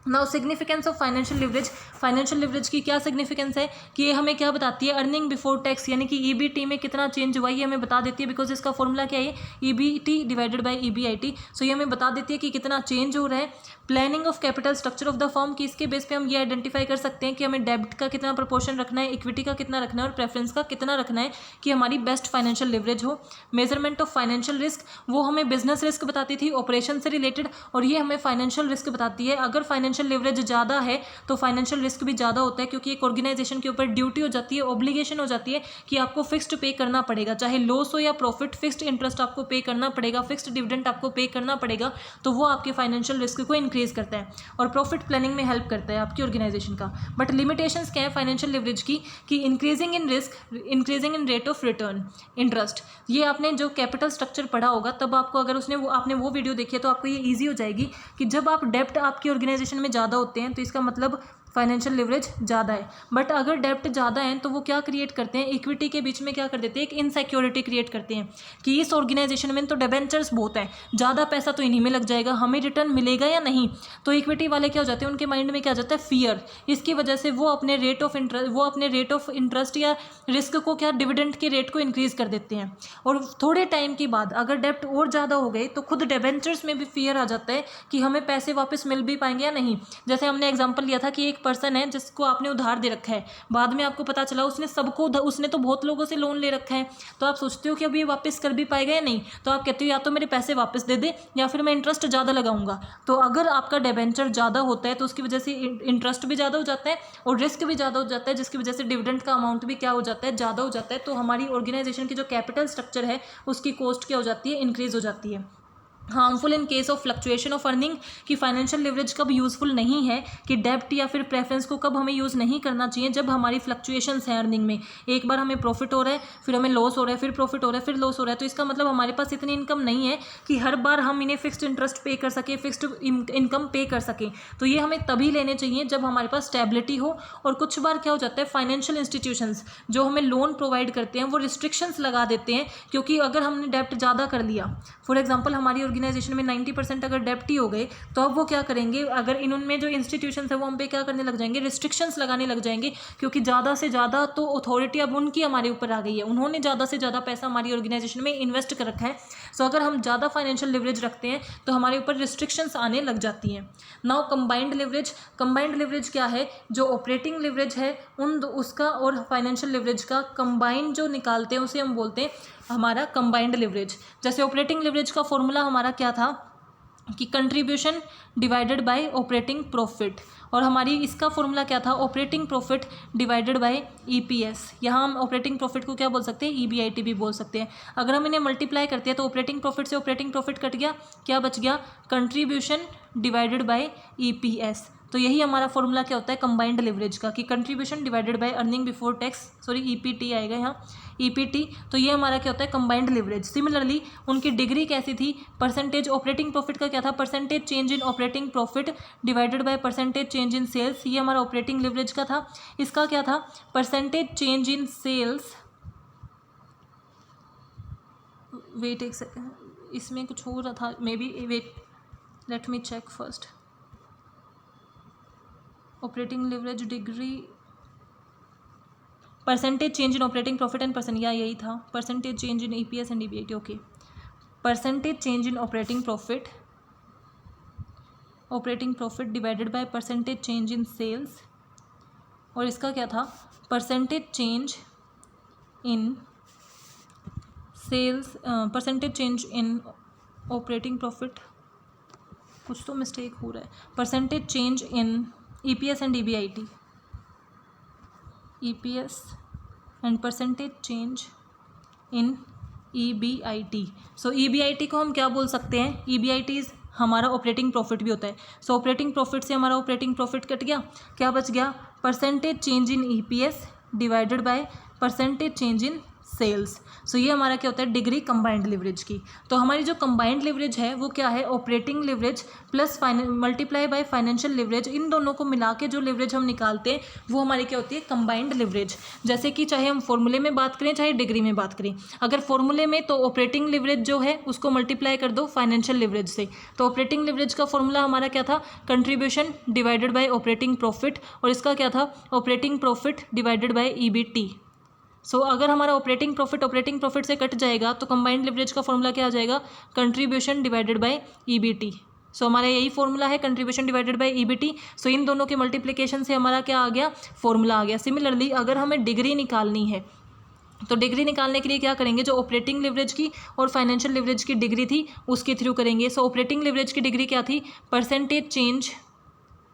Now significance of financial leverage, financial leverage की क्या सिग्निफिकेंस है कि ये हमें क्या बताती है, अर्निंग बिफोर टैक्स यानी कि ईबीटी में कितना चेंज हुआ ये हमें बता देती है, बिकॉज इसका फॉर्मूला क्या है, ईबीटी डिवाइडेड बाय ईबीआईटी। सो ये हमें बता देती है कि कितना चेंज हो रहा है। Planning of capital structure of the firm, की इसके बेस पे हम ये आइडेंटिफाई कर सकते हैं कि हमें डेब्ट का कितना प्रोपोर्शन रखना है, इक्विटी का कितना रखना है और प्रेफरेंस का कितना रखना है कि हमारी बेस्ट फाइनेंशियल लिवरेज हो। मेजरमेंट ऑफ फाइनेंशियल रिस्क, वो हमें बिजनेस रिस्क बताती थी ऑपरेशन से रिलेटेड, और ये हमें फाइनेंशियल रिस्क बताती है। अगर फाइनेंशियल लिवरेज ज़्यादा है तो फाइनेंशियल रिस्क भी ज़्यादा होता है, क्योंकि एक ऑर्गेनाइजेशन के ऊपर ड्यूटी हो जाती है, ऑब्लिगेशन हो जाती है कि आपको फिक्स्ड पे करना पड़ेगा, चाहे लॉस हो या प्रॉफिट, फिक्स्ड इंटरेस्ट आपको पे करना पड़ेगा, फिक्स्ड डिविडेंड आपको पे करना पड़ेगा। तो वो आपके फाइनेंशियल रिस्क को इंक्रीज करता है और प्रॉफिट प्लानिंग में हेल्प करता है आपकी ऑर्गेनाइजेशन का। बट लिमिटेशंस क्या है फाइनेंशियल लिवरेज की, कि increasing in risk, increasing in rate of return, interest. ये आपने जो कैपिटल स्ट्रक्चर पढ़ा होगा तब आपको, अगर उसने वो आपने वो वीडियो देखी है तो आपको ये ईजी हो जाएगी कि जब आप डेप्ट आपकी ऑर्गेनाइजेशन में ज़्यादा होते हैं तो इसका मतलब फाइनेंशियल लिवरेज ज़्यादा है। बट अगर डेप्ट ज़्यादा है तो वो क्या क्रिएट करते हैं, इक्विटी के बीच में क्या कर देते हैं, एक इनसिक्योरिटी क्रिएट करते हैं कि इस ऑर्गेनाइजेशन में तो डिबेंचर्स बहुत है, ज़्यादा पैसा तो इन्हीं में लग जाएगा, हमें रिटर्न मिलेगा या नहीं। तो इक्विटी वाले क्या हो जाते हैं, उनके माइंड में क्या आ जाता है, फियर। इसकी वजह से वो अपने रेट ऑफ इंटरेस्ट या रिस्क को क्या, डिविडेंड के रेट को इंक्रीज कर देते हैं। और थोड़े टाइम के बाद अगर डेप्ट और ज़्यादा हो गए तो खुद डिबेंचर्स में भी फियर आ जाता है कि हमें पैसे वापस मिल भी पाएंगे या नहीं। जैसे हमने एग्जाम्पल लिया था कि एक पर्सन है जिसको आपने उधार दे रखा है, बाद में आपको पता चला उसने तो बहुत लोगों से लोन ले रखा है, तो आप सोचते हो कि अब ये वापस कर भी पाएगा या नहीं, तो आप कहते हो या तो मेरे पैसे वापस दे दे या फिर मैं इंटरेस्ट ज़्यादा लगाऊंगा। तो अगर आपका डिबेंचर ज़्यादा होता है तो उसकी वजह से इंटरेस्ट भी ज़्यादा हो जाता है और रिस्क भी ज़्यादा हो जाता है, जिसकी वजह से डिविडेंड का अमाउंट भी क्या हो जाता है, ज़्यादा हो जाता है। तो हमारी ऑर्गेनाइजेशन की जो कैपिटल स्ट्रक्चर है उसकी कॉस्ट क्या हो जाती है, इंक्रीज हो जाती है। Harmful in case of fluctuation of earning, कि फाइनेंशियल लिवरेज कब यूजफुल नहीं है, कि डेब्ट या फिर प्रेफरेंस को कब हमें यूज़ नहीं करना चाहिए, जब हमारी फ्लक्चुएशंस हैं अर्निंग में, एक बार हमें प्रॉफिट हो रहा है फिर हमें लॉस हो रहा है, फिर प्रॉफिट हो रहा है फिर लॉस हो रहा है, तो इसका मतलब हमारे पास इतनी इनकम नहीं है कि हर बार हम इन्हें फिक्स्ड इंटरेस्ट पे कर सकें, फिक्स्ड इनकम पे कर सकें। तो ये हमें तभी लेने चाहिए जब हमारे पास स्टेबिलिटी हो। और कुछ बार क्या हो जाता है, फाइनेंशियल इंस्टीट्यूशंस जो हमें लोन प्रोवाइड करते हैं वो रिस्ट्रिक्शंस लगा देते हैं, क्योंकि अगर हमने डेब्ट ज़्यादा कर लिया, फॉर एग्जाम्पल हमारी ऑर्गेनाइजेशन में 90% अगर डेप्ट ही हो गए, तो अब वो क्या करेंगे, अगर इनमें जो इंस्टीट्यूशंस है वो हम पे क्या करने लग जाएंगे, रिस्ट्रिक्शंस लगाने लग जाएंगे, क्योंकि ज़्यादा से ज़्यादा तो अथॉरिटी अब उनकी हमारे ऊपर आ गई है, उन्होंने ज़्यादा से ज़्यादा पैसा हमारी ऑर्गेनाइजेशन में इन्वेस्ट कर रखा है। सो अगर हम ज़्यादा फाइनेंशियल लिवरेज रखते हैं तो हमारे ऊपर रिस्ट्रिक्शंस आने लग जाती हैं। Now combined leverage, combined leverage क्या है, जो ऑपरेटिंग लिवरेज है उसका और फाइनेंशियल लिवरेज का कंबाइंड जो निकालते हैं उसे हम बोलते हैं हमारा कंबाइंड लिवरेज। जैसे ऑपरेटिंग लिवरेज का फॉर्मूला हमारा क्या था कि contribution divided by operating profit, और हमारी इसका फॉर्मूला क्या था, operating profit divided bye EPS. यहाँ हम ऑपरेटिंग प्रॉफिट को क्या बोल सकते हैं, ईबीआईटी भी बोल सकते हैं। अगर हम इन्हें मल्टीप्लाई करते हैं तो ऑपरेटिंग प्रॉफिट से ऑपरेटिंग प्रॉफिट कट गया, क्या बच गया, कंट्रीब्यूशन डिवाइडेड बाय ईपीएस। तो यही हमारा फॉर्मूला क्या होता है कंबाइंड लिवरेज का, कि contribution divided by earning before tax, sorry EPT आएगा यहाँ, ईपीटी। तो ये हमारा क्या होता है कंबाइंड लिवरेज। सिमिलरली उनकी डिग्री कैसी थी, परसेंटेज ऑपरेटिंग प्रॉफिट का क्या था, percentage change in operating profit divided by percentage change in sales, ये हमारा ऑपरेटिंग लिवरेज का था। इसका क्या था, percentage change in sales, wait एक सेकेंड, इसमें कुछ हो रहा था maybe, wait let me check first. Operating leverage degree, percentage change in operating profit and percent, या यही था, percentage change in EPS and EBIT, okay. Percentage change in operating profit divided by percentage change in sales, और इसका क्या था, percentage change in sales, percentage change in operating profit, कुछ तो mistake हो रहा है, percentage change in EPS and EBIT, EPS and percentage change in EBIT. So EBIT को हम क्या बोल सकते हैं, ईबीआईटी इज हमारा ऑपरेटिंग प्रॉफिट भी होता है। सो ऑपरेटिंग प्रॉफिट से हमारा ऑपरेटिंग प्रॉफिट कट गया, क्या बच गया, percentage change in EPS divided by percentage change in sales. So ये हमारा क्या होता है, डिग्री कंबाइंड लिवरेज की। तो हमारी जो कंबाइंड लिवरेज है वो क्या है, operating leverage plus multiply by financial leverage, इन दोनों को मिला के जो लिवरेज हम निकालते हैं वो हमारी क्या होती है, कंबाइंड लिवरेज। जैसे कि चाहे हम फॉर्मूले में बात करें चाहे डिग्री में बात करें, अगर फॉर्मूले में तो ऑपरेटिंग लिवरेज जो है उसको मल्टीप्लाई कर दो फाइनेंशियल लिवरेज से। तो ऑपरेटिंग लिवरेज का फॉर्मूला हमारा क्या था, contribution divided by operating profit, और इसका क्या था, operating profit divided by EBT. So अगर हमारा ऑपरेटिंग प्रॉफिट से कट जाएगा तो कंबाइंड लिवरेज का फॉर्मूला क्या आ जाएगा, कंट्रीब्यूशन डिवाइडेड बाय ईबीटी। सो हमारा यही फॉर्मूला है, कंट्रीब्यूशन डिवाइडेड बाय ईबीटी। सो इन दोनों के मल्टीप्लिकेशन से हमारा क्या आ गया, फॉर्मूला आ गया। सिमिलरली अगर हमें डिग्री निकालनी है तो डिग्री निकालने के लिए क्या करेंगे, जो ऑपरेटिंग लिवरेज की और फाइनेंशियल लिवरेज की डिग्री थी उसके थ्रू करेंगे। सो ऑपरेटिंग लिवरेज की डिग्री क्या थी, percentage change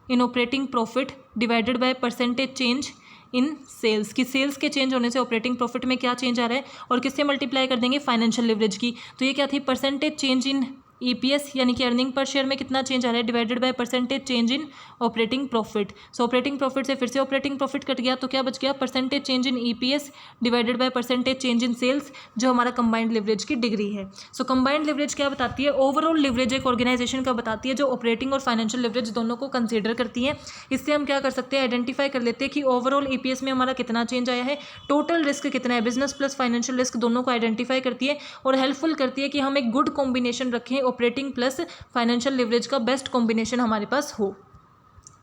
in operating profit divided by percentage change in sales, की सेल्स के चेंज होने से ऑपरेटिंग प्रॉफिट में क्या चेंज आ रहा है, और किससे मल्टीप्लाई कर देंगे, फाइनेंशियल लिवरेज की। तो ये क्या थी, परसेंटेज चेंज इन ईपीएस यानी कि अर्निंग पर शेयर में कितना चेंज आ रहा है, divided by percentage change in operating profit. So operating profit से फिर से ऑपरेटिंग प्रॉफिट कट गया तो क्या बच गया, percentage change in EPS divided by percentage change in sales, जो हमारा कंबाइंड लिवरेज की डिग्री है। सो कंबाइंड लिवरेज क्या बताती है, ओवरऑल लिवरेज एक ऑर्गेनाइजेशन का बताती है जो ऑपरेटिंग और फाइनेंशियल लिवरेज दोनों को कंसिडर करती है। इससे हम क्या कर सकते हैं, आइडेंटिफाई कर लेते हैं कि ओवरऑल ईपीएस में हमारा कितना चेंज आया है, टोटल रिस्क कितना है, बिजनेस प्लस फाइनेंशियल रिस्क दोनों को आइडेंटिफाई करती है और हेल्पफुल करती है कि हम एक गुड कॉम्बिनेशन रखें, ऑपरेटिंग प्लस फाइनेंशियल लिवरेज का बेस्ट कॉम्बिनेशन हमारे पास हो।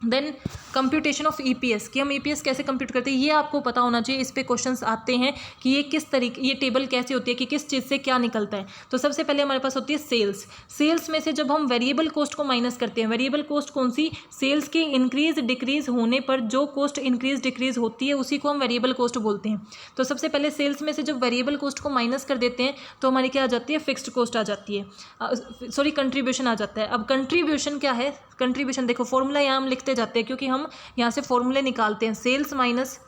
देन कंप्यूटेशन ऑफ ईपीएस, कि हम ईपीएस कैसे कंप्यूट करते हैं ये आपको पता होना चाहिए। इस पे क्वेश्चंस आते हैं कि ये किस तरीके, ये टेबल कैसे होती है, कि किस चीज़ से क्या निकलता है। तो सबसे पहले हमारे पास होती है सेल्स। सेल्स में से जब हम वेरिएबल कॉस्ट को माइनस करते हैं, वेरिएबल कॉस्ट कौन सी, सेल्स के इंक्रीज डिक्रीज होने पर जो कॉस्ट इंक्रीज डिक्रीज होती है उसी को हम वेरिएबल कॉस्ट बोलते हैं। तो सबसे पहले सेल्स में से जब वेरिएबल कॉस्ट को माइनस कर देते हैं तो हमारी क्या आ जाती है, फिक्स्ड कॉस्ट आ जाती है, सॉरी कंट्रीब्यूशन आ जाता है। अब कंट्रीब्यूशन क्या है, कंट्रीब्यूशन देखो फॉर्मूला यहाँ हम लिखते जाते हैं क्योंकि हम यहाँ से फॉर्मूले निकालते हैं, sales minus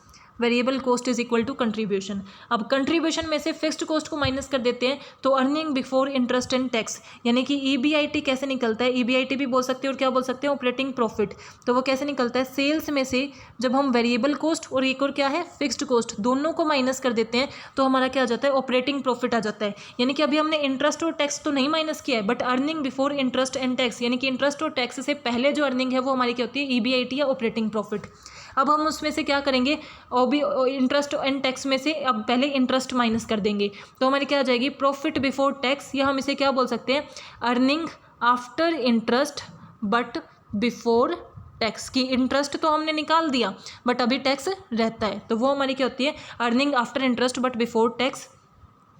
variable cost is equal to contribution. अब कंट्रीब्यूशन में से फिक्स्ड कॉस्ट को माइनस कर देते हैं तो earning before interest and tax, यानी कि ईबीआईटी कैसे निकलता है, ईबीआईटी भी बोल सकते हैं और क्या बोल सकते हैं, ऑपरेटिंग प्रॉफिट। तो वो कैसे निकलता है, सेल्स में से जब हम वेरिएबल कॉस्ट और एक और क्या है फिक्स्ड कॉस्ट दोनों को माइनस कर देते हैं तो हमारा क्या आ जाता है, ऑपरेटिंग प्रॉफिट आ जाता है। यानी कि अभी हमने इंटरेस्ट और टैक्स तो नहीं माइनस किया है, but earning before interest and tax, यानी कि इंटरेस्ट और टैक्स से पहले जो अर्निंग है वो हमारी क्या होती है, ईबीआईटी या ऑपरेटिंग प्रॉफिट। अब हम उसमें से क्या करेंगे, इंटरेस्ट एंड टैक्स में से अब पहले इंटरेस्ट माइनस कर देंगे तो हमारी क्या आ जाएगी, प्रॉफिट बिफोर टैक्स, या हम इसे क्या बोल सकते हैं, earning after interest but before tax. की इंटरेस्ट तो हमने निकाल दिया बट अभी टैक्स रहता है, तो वो हमारी क्या होती है, earning after interest but before tax.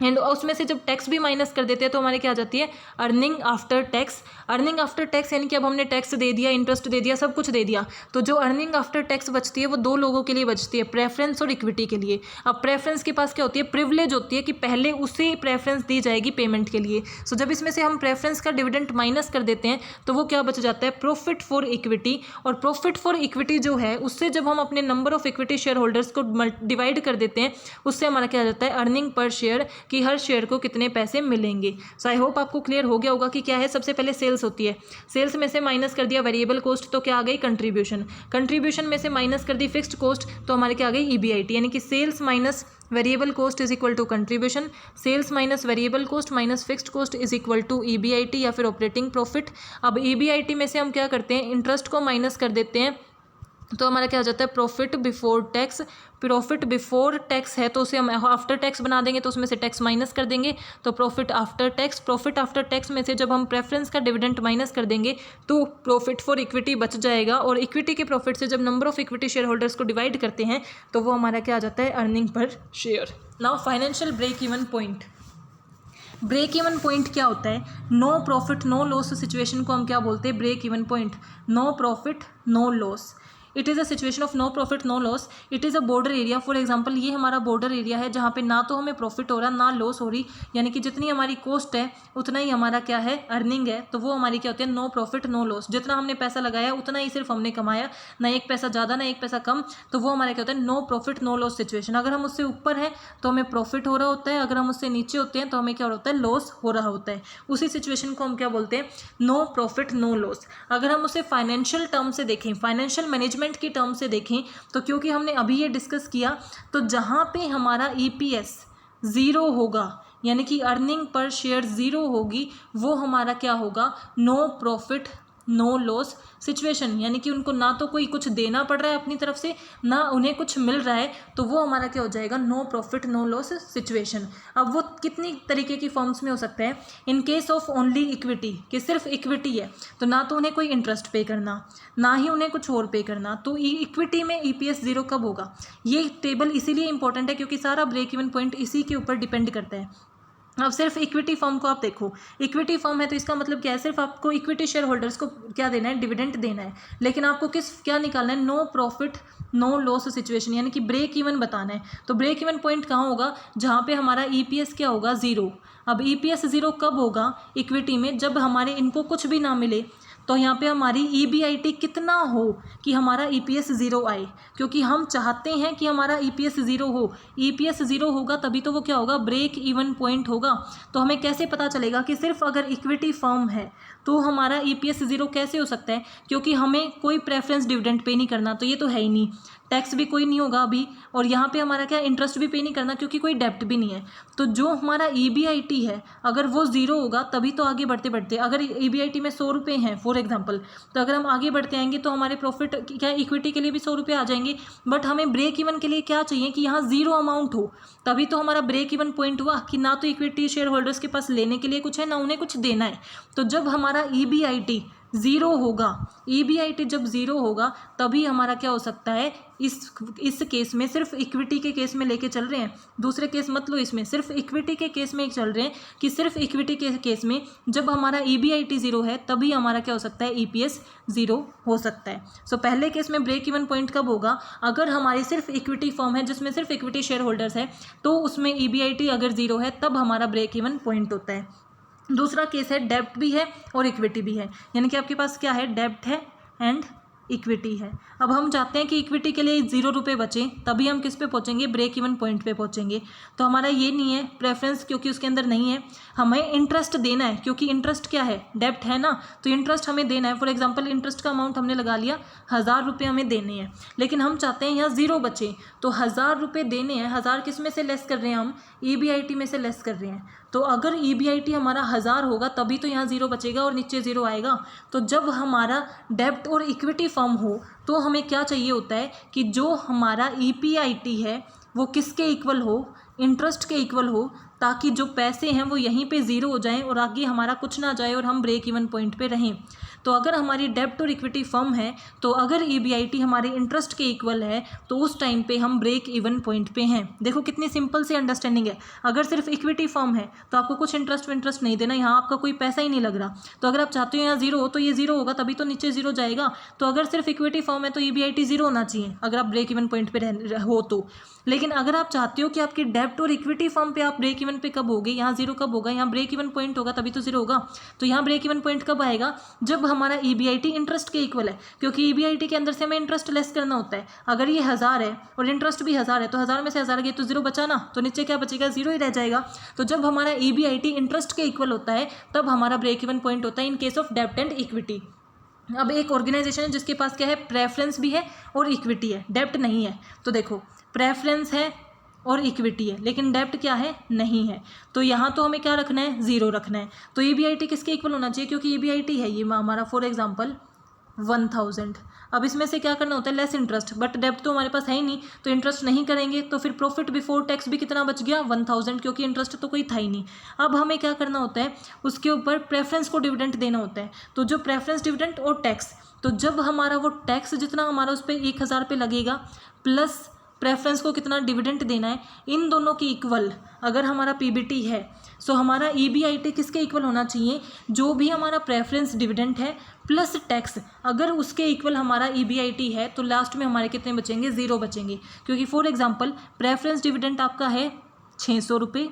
And उसमें से जब टैक्स भी माइनस कर देते हैं तो हमारे क्या आ जाती है, earning after tax. Earning after tax यानी कि अब हमने टैक्स दे दिया, इंटरेस्ट दे दिया, सब कुछ दे दिया, तो जो अर्निंग आफ्टर टैक्स बचती है वो दो लोगों के लिए बचती है, प्रेफरेंस और इक्विटी के लिए। अब प्रेफरेंस के पास क्या होती है, प्रिविलेज होती है कि पहले उसे प्रेफरेंस दी जाएगी पेमेंट के लिए। सो जब इसमें से हम प्रेफरेंस का डिविडेंड माइनस कर देते हैं तो वो क्या बच जाता है, प्रॉफिट फॉर इक्विटी। और प्रॉफिट फॉर इक्विटी जो है उससे जब हम अपने number of equity share holders को डिवाइड कर देते हैं उससे हमारा क्या आ जाता है, अर्निंग पर शेयर, कि हर शेयर को कितने पैसे मिलेंगे। सो आई होप आपको क्लियर हो गया होगा कि क्या है, सबसे पहले सेल्स होती है, सेल्स में से माइनस कर दिया वेरिएबल कॉस्ट तो क्या आ गई, कंट्रीब्यूशन। कंट्रीब्यूशन में से माइनस कर दी फिक्स्ड कॉस्ट तो हमारे क्या आ गई, ईबीआईटी, यानी कि sales minus variable cost is equal to contribution, sales minus variable cost minus fixed cost is equal to EBIT या फिर ऑपरेटिंग प्रॉफिट। अब ईबीआईटी में से हम क्या करते हैं, इंटरेस्ट को माइनस कर देते हैं तो हमारा क्या हो जाता है, profit before tax. Profit before tax है तो उसे हम आफ्टर टैक्स बना देंगे तो उसमें से टैक्स माइनस कर देंगे तो profit after tax. Profit after tax में से जब हम प्रेफरेंस का डिविडेंड माइनस कर देंगे तो प्रॉफिट फॉर इक्विटी बच जाएगा, और इक्विटी के प्रॉफिट से जब number of equity share holders को डिवाइड करते हैं तो वो हमारा क्या आ जाता है, अर्निंग पर share. Now financial break even point. Break even point क्या होता है, no profit no loss situation को हम क्या बोलते हैं, break even point. No profit no loss, it is a situation of no profit no loss. It is a border area, for example ये हमारा बॉर्डर एरिया है जहाँ पे ना तो हमें प्रॉफिट हो रहा ना लॉस हो रही, यानी कि जितनी हमारी कॉस्ट है उतना ही हमारा क्या है, अर्निंग है, तो वो हमारी क्या होती है, नो प्रॉफिट नो लॉस। जितना हमने पैसा लगाया उतना ही सिर्फ हमने कमाया, ना एक पैसा ज़्यादा ना एक पैसा कम, तो वो हमारा क्या होता है, no profit no loss situation. अगर हम उससे ऊपर है तो हमें प्रॉफिट हो रहा होता है, अगर हम उससे नीचे होते हैं तो हमें क्या होता है, लॉस हो रहा होता है। उसी सिचुएशन को हम क्या बोलते हैं, नो प्रॉफिट नो लॉस। अगर हम उसे फाइनेंशियल टर्म से देखें, फाइनेंशियल मैनेजमेंट की टर्म से देखें तो क्योंकि हमने अभी ये डिस्कस किया, तो जहाँ पे हमारा ईपीएस ज़ीरो होगा, यानी कि अर्निंग पर शेयर ज़ीरो होगी, वो हमारा क्या होगा, no profit no loss situation. यानी कि उनको ना तो कोई कुछ देना पड़ रहा है अपनी तरफ से, ना उन्हें कुछ मिल रहा है, तो वो हमारा क्या हो जाएगा, no profit no loss situation. अब वो कितनी तरीके की फॉर्म्स में हो सकता है, इन केस ऑफ ओनली इक्विटी, कि सिर्फ इक्विटी है तो ना तो उन्हें कोई इंटरेस्ट पे करना, ना ही उन्हें कुछ और पे करना, तो इक्विटी में EPS ज़ीरो कब होगा। ये टेबल इसीलिए इंपॉर्टेंट है क्योंकि सारा ब्रेक इवन पॉइंट इसी के ऊपर डिपेंड करता है। अब सिर्फ इक्विटी फॉर्म को आप देखो, इक्विटी फॉर्म है तो इसका मतलब क्या है, सिर्फ आपको इक्विटी शेयर होल्डर्स को क्या देना है, डिविडेंड देना है, लेकिन आपको क्या निकालना है, no profit no loss situation, यानी कि ब्रेक इवन बताना है। तो ब्रेक इवन पॉइंट कहाँ होगा, जहाँ पे हमारा EPS क्या होगा, ज़ीरो। अब EPS ज़ीरो कब होगा इक्विटी में, जब हमारे इनको कुछ भी ना मिले, तो यहाँ पे हमारी EBIT कितना हो कि हमारा EPS ज़ीरो आए, क्योंकि हम चाहते हैं कि हमारा EPS ज़ीरो हो। EPS ज़ीरो होगा तभी तो वो क्या होगा, ब्रेक इवन पॉइंट होगा। तो हमें कैसे पता चलेगा कि सिर्फ अगर इक्विटी फर्म है तो हमारा EPS ज़ीरो कैसे हो सकता है, क्योंकि हमें कोई प्रेफरेंस डिविडेंड पे नहीं करना, तो ये तो है ही नहीं, टैक्स भी कोई नहीं होगा अभी, और यहाँ पे हमारा क्या, इंटरेस्ट भी पे नहीं करना क्योंकि कोई डेप्ट भी नहीं है। तो जो हमारा EBIT है अगर वो ज़ीरो होगा तभी तो आगे बढ़ते बढ़ते, अगर EBIT में 100 रुपये हैं फॉर एग्जांपल, तो अगर हम आगे बढ़ते आएंगे तो हमारे प्रॉफिट क्या, इक्विटी के लिए भी 100 रुपये आ जाएंगे, बट हमें ब्रेक इवन के लिए क्या चाहिए कि यहाँ ज़ीरो अमाउंट हो, तभी तो हमारा ब्रेक इवन पॉइंट हुआ कि ना तो इक्विटी शेयर होल्डर्स के पास लेने के लिए कुछ है, ना उन्हें कुछ देना है। तो जब हमारा EBIT ज़ीरो होगा, EBIT जब ज़ीरो होगा तभी हमारा क्या हो सकता है, इस केस में सिर्फ इक्विटी के केस में लेके चल रहे हैं, दूसरे केस मत लो, इसमें सिर्फ इक्विटी के केस में चल रहे हैं कि सिर्फ इक्विटी के केस में जब हमारा EBIT ज़ीरो है तभी हमारा क्या हो सकता है, EPS ज़ीरो हो सकता है। सो पहले केस में ब्रेक इवन पॉइंट कब होगा, अगर हमारी सिर्फ इक्विटी फॉर्म है जिसमें सिर्फ इक्विटी शेयर होल्डर्स है, तो उसमें EBIT अगर ज़ीरो है तब हमारा ब्रेक इवन पॉइंट होता है। दूसरा केस है डेब्ट भी है और इक्विटी भी है, यानी कि आपके पास क्या है, डेब्ट है एंड इक्विटी है। अब हम चाहते हैं कि इक्विटी के लिए 0 रुपये बचें, तभी हम किस पे पहुंचेंगे, ब्रेक इवन पॉइंट पे पहुंचेंगे। तो हमारा ये नहीं है प्रेफरेंस क्योंकि उसके अंदर नहीं है, हमें इंटरेस्ट देना है क्योंकि इंटरेस्ट क्या है, डेब्ट है ना, तो इंटरेस्ट हमें देना है। फॉर एग्जांपल इंटरेस्ट का अमाउंट हमने लगा लिया 1000 रुपये हमें देने हैं, लेकिन हम चाहते हैं यहाँ 0 बचे, तो 1000 रुपये देने हैं। 1000 किस में से लेस कर रहे हैं हम, EBIT में से लेस कर रहे हैं। तो अगर EBIT हमारा 1000 होगा तभी तो यहाँ 0 बचेगा और नीचे 0 आएगा। तो जब हमारा डेब्ट और इक्विटी फॉर्म हो तो हमें क्या चाहिए होता है कि जो हमारा EPIT है वो किसके इक्वल हो, इंटरेस्ट के इक्वल हो, ताकि जो पैसे हैं वो यहीं पे 0 हो जाएं और आगे हमारा कुछ ना जाए और हम ब्रेक इवन पॉइंट पे रहें। तो अगर हमारी डेब्ट और इक्विटी फर्म है तो अगर EBIT हमारे इंटरेस्ट के इक्वल है तो उस टाइम पे हम ब्रेक इवन पॉइंट पे हैं। देखो कितनी सिंपल सी अंडरस्टैंडिंग है। अगर सिर्फ इक्विटी फर्म है तो आपको कुछ इंटरेस्ट नहीं देना, यहाँ आपका कोई पैसा ही नहीं लग रहा। तो अगर आप चाहते हो यहाँ 0 हो तो ये 0 होगा तभी तो नीचे 0 जाएगा। तो अगर सिर्फ इक्विटी फर्म है तो EBIT 0 होना चाहिए अगर आप ब्रेक इवन पॉइंट पे हो तो। लेकिन अगर आप चाहते हो कि आपकी डेब्ट और इक्विटी फर्म पे आप ब्रेक इवन पे कब होगे, यहाँ 0 कब होगा, यहाँ ब्रेक इवन पॉइंट होगा तभी तो 0 होगा। तो यहाँ ब्रेक इवन पॉइंट कब आएगा, जब हमारा EBIT इंटरेस्ट के इक्वल है, क्योंकि EBIT के अंदर से हमें इंटरेस्ट लेस करना होता है। अगर ये 1000 है और इंटरेस्ट भी 1000 है तो 1000 में से 1000 गए तो 0 बचा ना, तो नीचे क्या बचेगा, 0 ही रह जाएगा। तो जब हमारा EBIT इंटरेस्ट के इक्वल होता है तब हमारा ब्रेक इवन पॉइंट होता है इन केस ऑफ डेब्ट एंड इक्विटी। अब एक ऑर्गेनाइजेशन है जिसके पास क्या है, प्रेफरेंस भी है और इक्विटी है, डेब्ट नहीं है। तो देखो प्रेफरेंस है और इक्विटी है लेकिन डेब्ट क्या है, नहीं है। तो यहाँ तो हमें क्या रखना है, 0 रखना है। तो EBIT किसके इक्वल होना चाहिए, क्योंकि EBIT है ये हमारा फॉर एग्जांपल 1000। अब इसमें से क्या करना होता है, लेस इंटरेस्ट, बट डेब्ट तो हमारे पास है ही नहीं तो इंटरेस्ट नहीं करेंगे, तो फिर प्रॉफिट बिफोर टैक्स भी कितना बच गया, 1000, क्योंकि इंटरेस्ट तो कोई था ही नहीं। अब हमें क्या करना होता है, उसके ऊपर प्रेफरेंस को डिविडेंड देना होता है। तो जो प्रेफरेंस डिविडेंड और टैक्स, तो जब हमारा वो टैक्स जितना हमारा उस पर 1000 पे लगेगा प्लस प्रेफरेंस को कितना डिविडेंड देना है, इन दोनों की इक्वल अगर हमारा PBT है सो हमारा EBIT किसके इक्वल होना चाहिए, जो भी हमारा प्रेफरेंस डिविडेंड है प्लस टैक्स अगर उसके इक्वल हमारा EBIT है तो लास्ट में हमारे कितने बचेंगे, 0 बचेंगे। क्योंकि फॉर एग्जांपल प्रेफरेंस डिविडेंड आपका है 600 रुपये,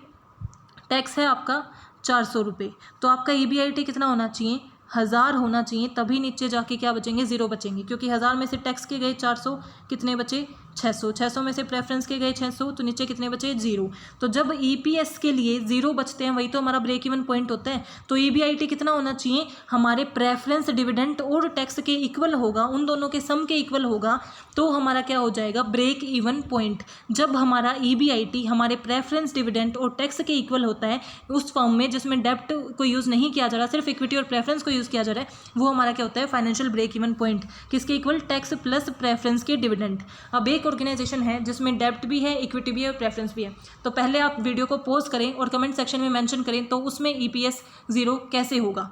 टैक्स है आपका 400 रुपये, तो आपका EBIT कितना होना चाहिए, 1000 होना चाहिए, तभी नीचे जाके क्या बचेंगे, 0 बचेंगे। क्योंकि 1000 में से टैक्स के गए 400, कितने बचे, 600, 600 में से प्रेफरेंस के गए 600, तो नीचे कितने बचे 0। तो जब EPS के लिए 0 बचते हैं वही तो हमारा ब्रेक इवन पॉइंट होता है। तो EBIT कितना होना चाहिए, हमारे प्रेफरेंस, डिविडेंड और टैक्स के इक्वल होगा, उन दोनों के सम के इक्वल होगा, तो हमारा क्या हो जाएगा ब्रेक इवन पॉइंट। जब हमारा EBIT हमारे प्रेफरेंस, डिविडेंड और टैक्स के इक्वल होता है उस फॉर्म में जिसमें डेब्ट को यूज़ नहीं किया जा रहा, सिर्फ इक्विटी और प्रेफरेंस को यूज़ किया जा रहा है, वो हमारा क्या होता है फाइनेंशियल ब्रेक इवन पॉइंट। किसके इक्वल, टैक्स प्लस प्रेफरेंस के डिविडेंड। अब एक ऑर्गेनाइजेशन है जिसमें डेब्ट भी है, इक्विटी भी है और प्रेफरेंस भी है, तो पहले आप वीडियो को पॉज करें और कमेंट सेक्शन में मेंशन करें तो उसमें EPS 0 कैसे होगा,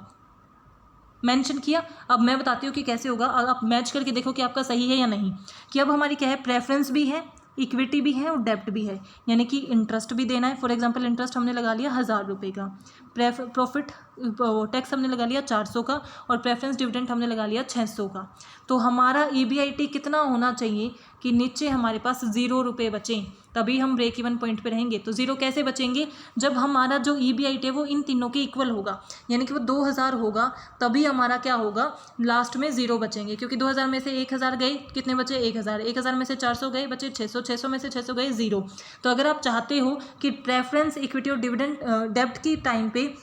मेंशन किया। अब मैं बताती हूँ कि कैसे होगा, आप मैच करके देखो कि आपका सही है या नहीं। कि अब हमारी क्या है, प्रेफरेंस भी है, इक्विटी भी है और डेब्ट भी है, यानी कि इंटरेस्ट भी देना है। फॉर एग्जांपल इंटरेस्ट हमने लगा लिया 1000 रुपये का, प्रॉफिट टैक्स हमने लगा लिया 400 का और प्रेफरेंस डिविडेंड हमने लगा लिया 600 का। तो हमारा EBIT कितना होना चाहिए कि नीचे हमारे पास 0 रुपये बचें, तभी हम ब्रेक इवन पॉइंट पे रहेंगे। तो 0 कैसे बचेंगे, जब हमारा जो EBIT है वो इन तीनों के इक्वल होगा, यानी कि वो 2000 होगा, तभी हमारा क्या होगा लास्ट में 0 बचेंगे। क्योंकि 2000 में से 1000 गए, कितने बचे 1000, 1000 में से 400 गए, बचे 600, 600 में से 600 गए 0। तो अगर आप चाहते हो कि प्रेफरेंस, इक्विटी और डिविडेंड डेब्ट की टाइम पे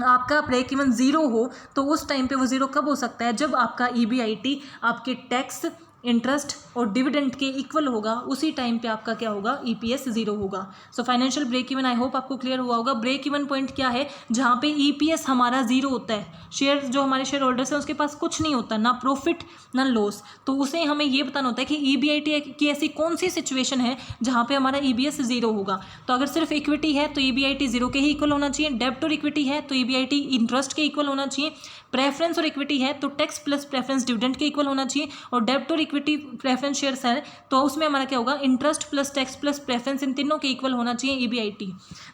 आपका ब्रेक इवन 0 हो, तो उस टाइम पे वो 0 कब हो सकता है, जब आपका EBIT आपके टैक्स, इंटरेस्ट और डिविडेंड के इक्वल होगा, उसी टाइम पे आपका क्या होगा EPS 0 होगा। So financial break even I hope आपको क्लियर हुआ होगा। ब्रेक इवन पॉइंट क्या है, जहाँ पे EPS हमारा 0 होता है, शेयर जो हमारे शेयर होल्डर्स हैं उसके पास कुछ नहीं होता, ना प्रॉफिट ना लॉस, तो उसे हमें ये बताना होता है कि EBIT की ऐसी कौन सी सिचुएशन है जहाँ पे हमारा EPS 0 होगा। तो अगर सिर्फ इक्विटी है तो EBIT 0 के ही इक्वल होना चाहिए, डेब्ट और इक्विटी है तो EBIT इंटरेस्ट के इक्वल होना चाहिए, प्रेफरेंस और इक्विटी है तो टैक्स प्लस प्रेफरेंस डिविडेंड के इक्वल होना चाहिए, और डेब्ट और इक्विटी प्रेफरेंस शेयर्स है तो उसमें हमारा क्या होगा interest plus tax plus preference, इन तीनों के इक्वल होना चाहिए EBIT।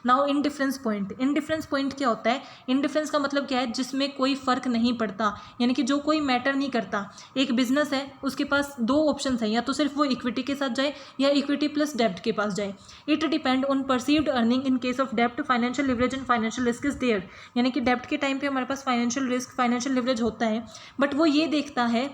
Now indifference point, indifference point क्या होता है, इनडिफरेंस का मतलब क्या है, जिसमें कोई फर्क नहीं पड़ता, यानी कि जो कोई मैटर नहीं करता। एक बिजनेस है, उसके पास 2 ऑप्शन है, या तो सिर्फ वो इक्विटी के साथ जाए या इक्विटी प्लस डेब्ट के पास जाए। It depend on perceived earning in case of डेब्ट, financial leverage and financial risk is there, यानी कि डेब्ट के टाइम पे हमारे पास फाइनेंशियल रिस्क, फाइनेंशियल लिवरेज होता है, बट वो ये देखता है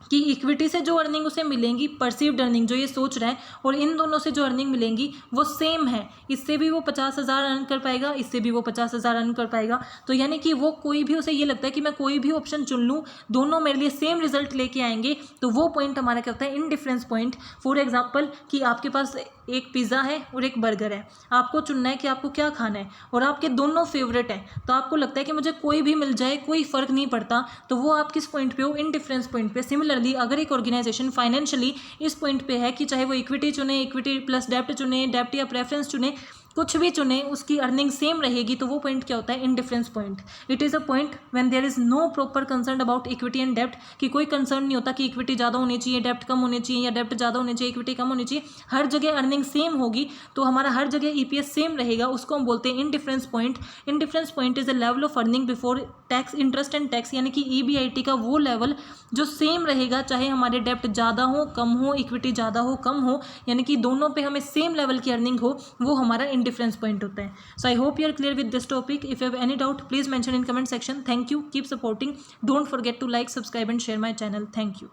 कि इक्विटी से जो अर्निंग उसे मिलेंगी, परसीव्ड अर्निंग जो ये सोच रहा है, और इन दोनों से जो अर्निंग मिलेंगी वो सेम है, इससे भी वो 50,000 अर्न कर पाएगा, इससे भी वो 50,000 अर्न कर पाएगा। तो यानी कि वो कोई भी, उसे ये लगता है कि मैं कोई भी ऑप्शन चुन लूँ, दोनों मेरे लिए सेम रिजल्ट लेके आएंगे, तो वो पॉइंट हमारा क्या होता है इनडिफरेंस पॉइंट। फॉर एग्जाम्पल कि आपके पास एक पिज़्ज़ा है और एक बर्गर है, आपको चुनना है कि आपको क्या खाना है, और आपके दोनों फेवरेट हैं, तो आपको लगता है कि मुझे कोई भी मिल जाए, कोई फ़र्क नहीं पड़ता, तो वो आप किस पॉइंट पे हो, इनडिफरेंस पॉइंट पे। सिमिलरली अगर एक ऑर्गेनाइजेशन फाइनेंशियली इस पॉइंट पे है कि चाहे वो इक्विटी चुने, इक्विटी प्लस डेब्ट चुने, डेब्ट या प्रेफरेंस चुने, कुछ भी चुने, उसकी अर्निंग सेम रहेगी, तो वो पॉइंट क्या होता है indifference point. It is a point when there is no proper concern about equity and डेब्ट, कि कोई कंसर्न नहीं होता कि इक्विटी ज़्यादा होनी चाहिए, डेब्ट कम होनी चाहिए, या डेब्ट ज़्यादा होनी चाहिए, इक्विटी कम होनी चाहिए, हर जगह अर्निंग सेम होगी, तो हमारा हर जगह EPS सेम रहेगा, उसको हम बोलते हैं indifference point. Indifference point is a level of earning before tax, interest and tax, यानी कि EBIT का वो लेवल जो सेम रहेगा, चाहे हमारे डेब्ट ज़्यादा हो कम हो, इक्विटी ज़्यादा हो कम हो, यानी कि दोनों पे हमें सेम लेवल की अर्निंग हो, वो हमारा इनडिफरेंस पॉइंट होता है। So I hope you are clear with this topic. If you have any doubt, please mention in comment section. Thank you. Keep supporting. Don't forget to like, subscribe and share my channel. Thank you.